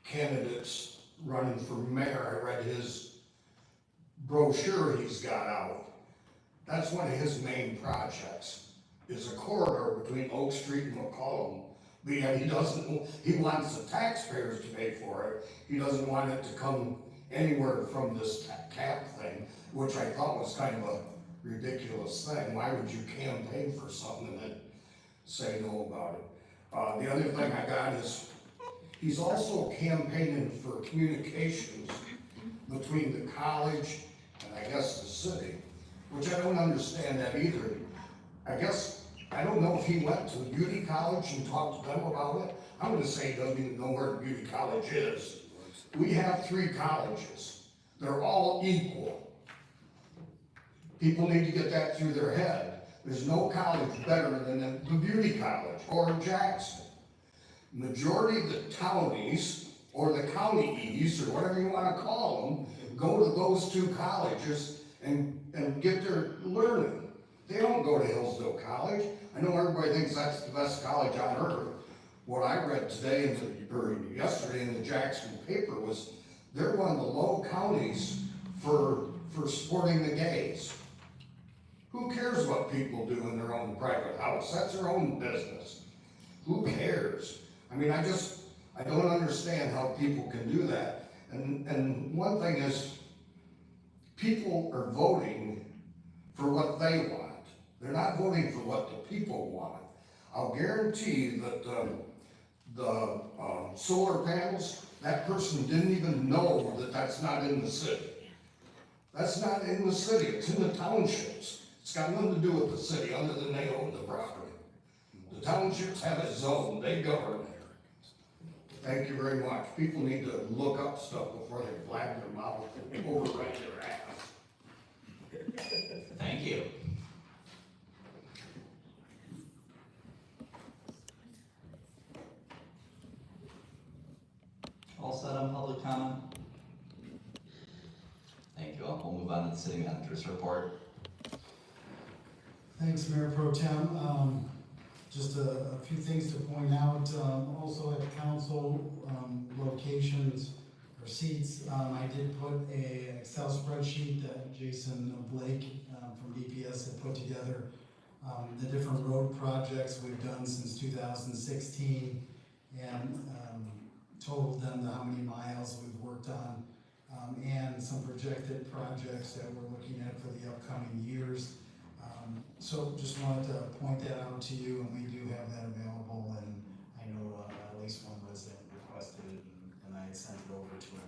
candidates running for mayor, I read his brochure he's got out. That's one of his main projects, is a corridor between Oak Street and McCollum. But yet he wants the taxpayers to pay for it. He doesn't want it to come anywhere from this cap thing, which I thought was kind of a ridiculous thing. Why would you campaign for something and then say no about it? The other thing I got is, he's also campaigning for communications between the college and I guess the city, which I don't understand that either. I don't know if he went to beauty college and talked to them about it. I'm gonna say he doesn't even know where the beauty college is. We have 3 colleges. They're all equal. People need to get that through their head. There's no college better than the beauty college or Jackson. Majority of the townies, or the counties, or whatever you wanna call them, go to those 2 colleges and get their learning. They don't go to Hillsdale College. I know everybody thinks that's the best college on earth. What I read today, or yesterday in the Jackson paper, was they're one of the low counties for supporting the gays. Who cares what people do in their own private house? That's their own business. Who cares? I mean, I don't understand how people can do that. And one thing is, people are voting for what they want. They're not voting for what the people want. I'll guarantee you that the solar panels, that person didn't even know that that's not in the city. That's not in the city, it's in the townships. It's got nothing to do with the city other than they own the property. The townships have it zoned, they govern there. Thank you very much. People need to look up stuff before they blab their mouth and overwrite their ass. Thank you. All set on public comment? Thank you. We'll move on to the city manager's report. Thanks, Mayor Pro Tem. Just a few things to point out. Also at council locations or seats, I did put a Excel spreadsheet that Jason Blake from DPS had put together. The different road projects we've done since 2016 and totaled them to how many miles we've worked on, and some projected projects that we're looking at for the upcoming years. So just wanted to point that out to you, and we do have that available, and I know at least one resident requested it, and I sent it over to him.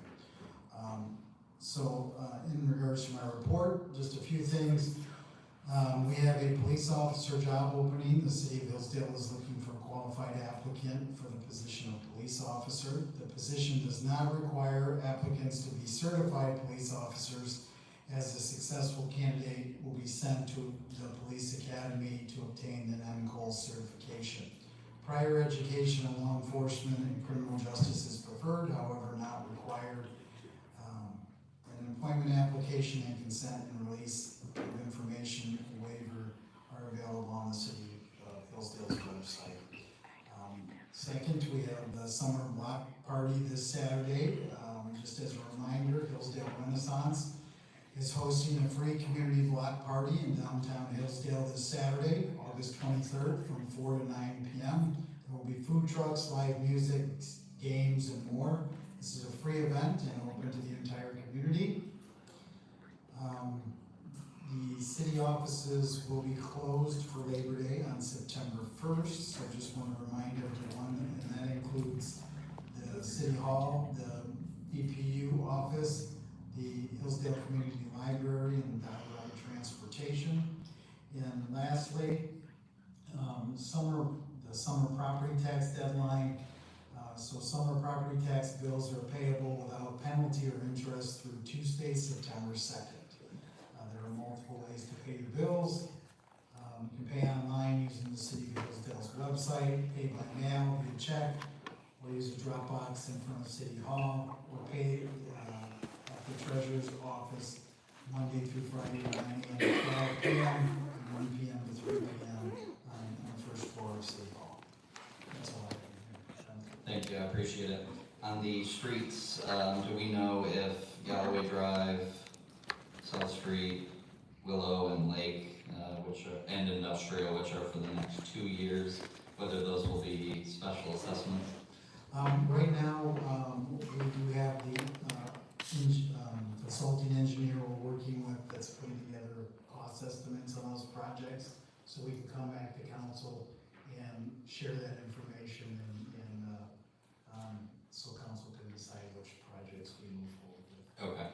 In regards to my report, just a few things. We have a police officer job opening. The city of Hillsdale is looking for a qualified applicant for the position of police officer. The position does not require applicants to be certified police officers, as a successful candidate will be sent to the police academy to obtain the NEMCOL certification. Prior education in law enforcement and criminal justice is preferred, however not required. An employment application and consent and release of information waiver are available on the city of Hillsdale's website. Second, we have the summer block party this Saturday. Just as a reminder, Hillsdale Renaissance is hosting a free community block party in downtown Hillsdale this Saturday, August 23rd from 4 to 9 p.m. There will be food trucks, live music, games, and more. This is a free event and open to the entire community. The city offices will be closed for Labor Day on September 1st, so just want to remind everyone, and that includes the City Hall, the EPU office, the Hillsdale Community Library and dot ride transportation. And lastly, the summer property tax deadline. So summer property tax bills are payable without penalty or interest through Tuesday, September 2nd. There are multiple ways to pay your bills. You can pay online using the City of Hillsdale's website, pay by mail, via check, or use a drop box in front of City Hall, or pay at the Treasurer's office Monday through Friday, 9 a.m. to 12 p.m. and 1 p.m. to 3 p.m. On the first floor of City Hall. That's all I have. Thank you, I appreciate it. On the streets, do we know if Galloway Drive, South Street, Willow and Lake, and Industrial, which are for the next 2 years, whether those will be special assessments? Right now, we do have the consulting engineer we're working with that's putting together cost estimates on those projects, so we can come back to council and share that information and so council can decide which projects we move forward with. Okay.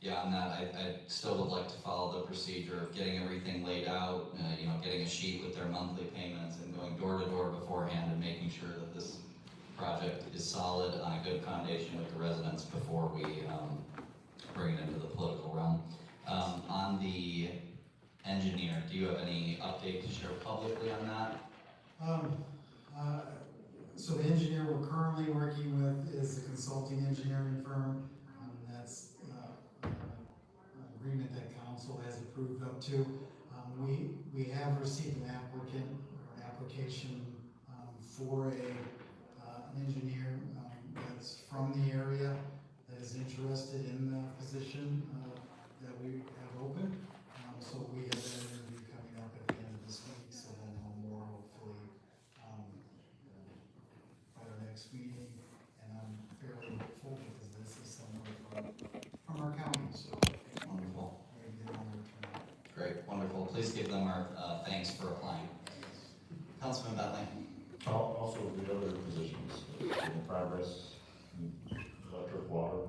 Yeah, on that, I still would like to follow the procedure of getting everything laid out, getting a sheet with their monthly payments and going door to door beforehand and making sure that this project is solid on a good foundation with the residents before we bring it into the political realm. On the engineer, do you have any update to share publicly on that? So the engineer we're currently working with is a consulting engineering firm. That's an agreement that council has approved up to. We have received an application for an engineer that's from the area that is interested in the position that we have open. So we have an interview coming up at the end of this week, so we'll know more hopefully at our next meeting. And I'm fairly hopeful because this is someone from our county, so. Wonderful. we're gonna get on their turn. Great, wonderful. Please give them our thanks for applying. Councilman Bentley. Also, the other positions, in progress, electric, water.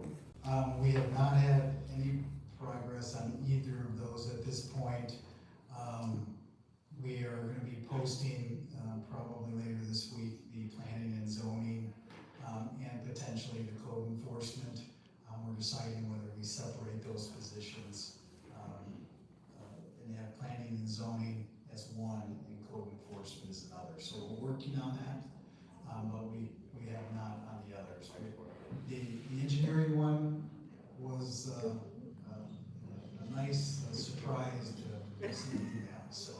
We have not had any progress on either of those at this point. We are gonna be posting, probably later this week, the planning and zoning, and potentially the code enforcement. We're deciding whether we separate those positions, and have planning and zoning as one and code enforcement as another. So we're working on that, but we have not on the others. The engineering one was a nice surprise to receive that, so.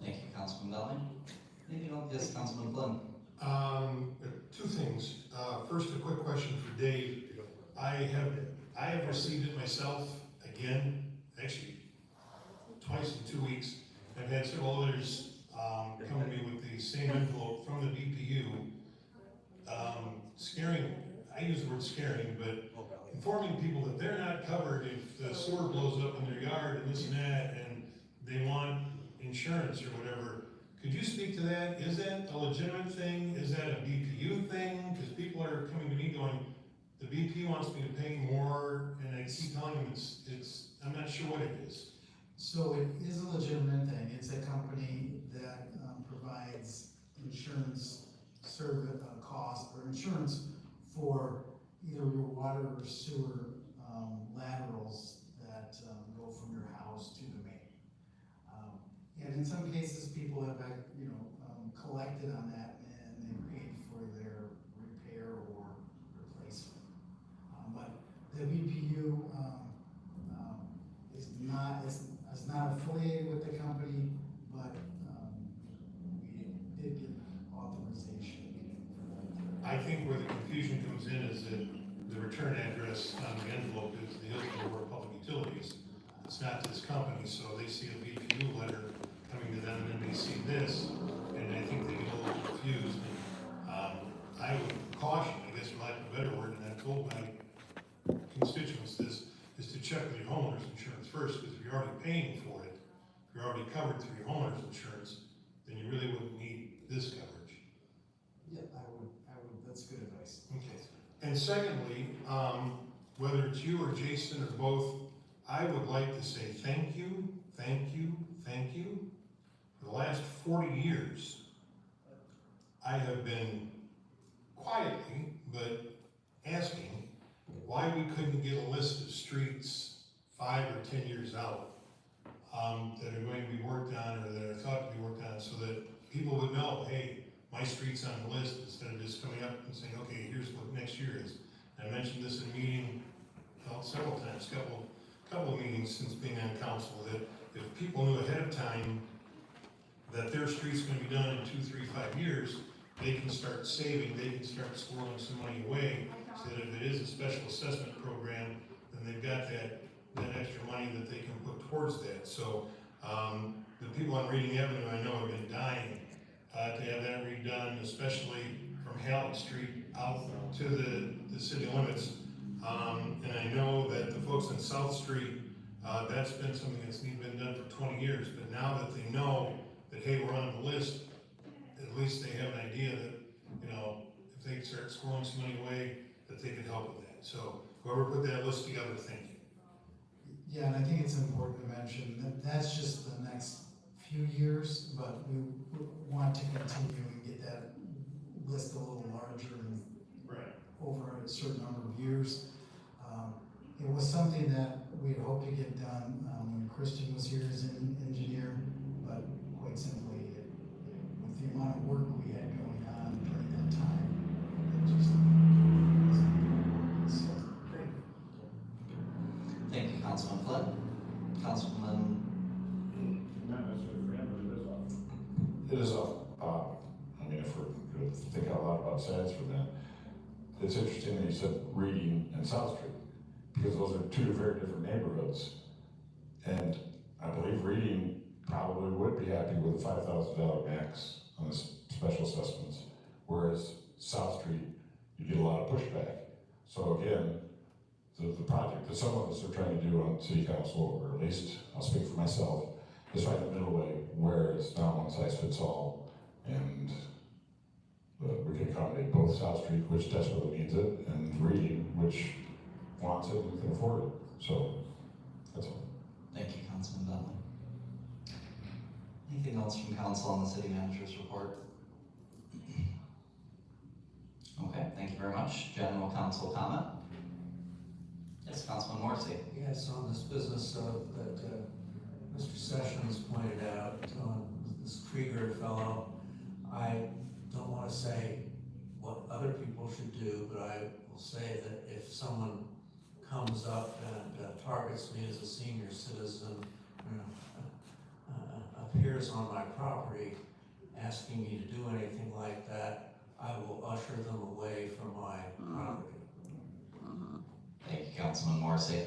Thank you, Councilman Bentley. Anything else? Yes, Councilman Flynn. Two things. First, a quick question for Dave. I have received it myself again, actually twice in 2 weeks. I've had several others come to me with the same envelope from the BPU, scaring, I use the word scaring, but informing people that they're not covered if the sewer blows up in their yard and this and that, and they want insurance or whatever. Could you speak to that? Is that a legitimate thing? Is that a BPU thing? Because people are coming to me going, the BPU wants me to pay more, and I keep telling them it's I'm not sure what it is. So it is a legitimate thing. It's a company that provides insurance service cost or insurance for either your water or sewer laterals that go from your house to the main. And in some cases, people have collected on that and they paid for their repair or replacement. But the BPU is not affiliated with the company, but we did give authorization for that. I think where the confusion comes in is that the return address on the envelope is the Hillsdale Board of Public Utilities. It's not this company, so they see a BPU letter coming to them, and then they see this, and I think they get a little confused. I would caution, I guess for lack of a better word, and I've told my constituents this, is to check with your homeowner's insurance first, because if you're already paying for it, if you're already covered through your homeowner's insurance, then you really wouldn't need this coverage. Yeah, I would, that's good advice. Okay. And secondly, whether it's you or Jason or both, I would like to say thank you, thank you, thank you. For the last 40 years, I have been quietly, but asking why we couldn't get a list of streets 5 or 10 years out that are going to be worked on or that are thought to be worked on, so that people would know, hey, my street's on the list, instead of just coming up and saying, okay, here's what next year is. And I mentioned this in a meeting several times, couple of meetings since being on council, that if people knew ahead of time that their street's gonna be done in 2, 3, 5 years, they can start saving, they can start squirreling some money away, so that if it is a special assessment program, then they've got that extra money that they can put towards that. So, the people on Reading Avenue I know have been dying to have that redone, especially from Hallett Street out to the city limits. And I know that the folks on South Street, that's been something that's been done for 20 years, but now that they know that, hey, we're on the list, at least they have an idea that, you know, if they start squirreling some money away, that they can help with that. So whoever put that list together, thank you. Yeah, and I think it's important to mention that that's just the next few years, but we want to continue and get that list a little larger and over a certain number of years. It was something that we had hoped to get done when Christian was here as an engineer, but quite simply, with the amount of work we had going on during that time, it just wasn't. So, Thank you, Councilman Flynn. Councilman. It is I mean, if we're going to think out loud about sides for that, it's interesting that you said Reading and South Street, because those are two very different neighborhoods. And I believe Reading probably would be happy with a $5,000 max on the special assessments, whereas South Street, you get a lot of pushback. So again, the project that some of us are trying to do on city council, or at least I'll speak for myself, is find the middle way where it's not one size fits all, and we can accommodate both South Street, which desperately needs it, and Reading, which wants it and can afford it. So that's all. Thank you, Councilman Bentley. Anything else from council on the city manager's report? Okay, thank you very much. General council comment? Yes, Councilman Morrissey. Yes, on this business that Mr. Sessions pointed out, on this Krieger fellow, I don't want to say what other people should do, but I will say that if someone comes up and targets me as a senior citizen, appears on my property asking me to do anything like that, I will usher them away from my property. Thank you, Councilman Morrissey.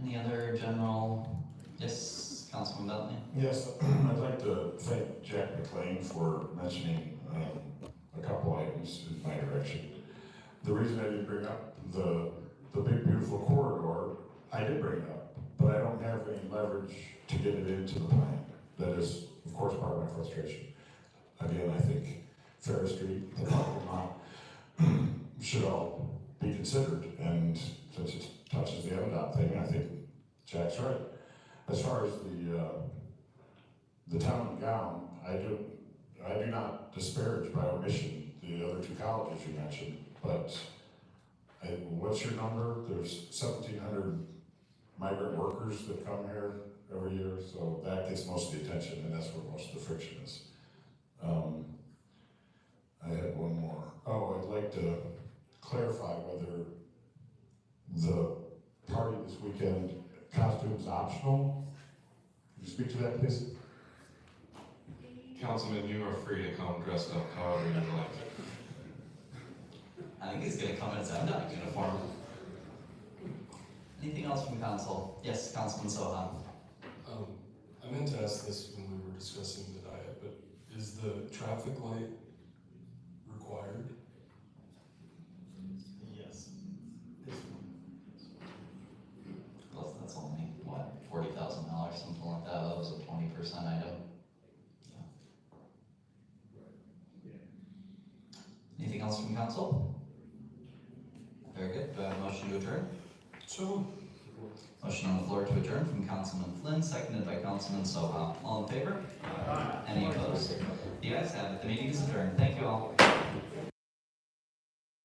Any other general? Yes, Councilman Bentley. Yes, I'd like to thank Jack McLean for mentioning a couple items in my direction. The reason I didn't bring up the big beautiful corridor, I did bring it up, but I don't have any leverage to get it into the plan. That is, of course, part of my frustration. Again, I think Ferris Street, the parking lot, should all be considered, and since it touches the MDOT thing, I think Jack's right. As far as the town and gown, I do not disparage by omission the other two colleges you mentioned, but what's your number? There's 1,700 migrant workers that come here every year, so that gets most of the attention, and that's where most of the friction is. I had one more. Oh, I'd like to clarify whether the party this weekend, costumes optional. Could you speak to that, please? Councilman, you are free to come dressed up however you like. I think he's gonna come in his MDOT uniform. Anything else from council? Yes, Councilman Sohan. I meant to ask this when we were discussing the diet, but is the traffic light required? Yes. Plus, that's only, what, $40,000, something like that. That was a 20% item. Yeah. Anything else from council? Very good. motion to adjourn? So. Motion on the floor to adjourn from Councilman Flynn, seconded by Councilman Soha. All in favor? Any opposed? The ayes have it. The meeting is adjourned. Thank you all.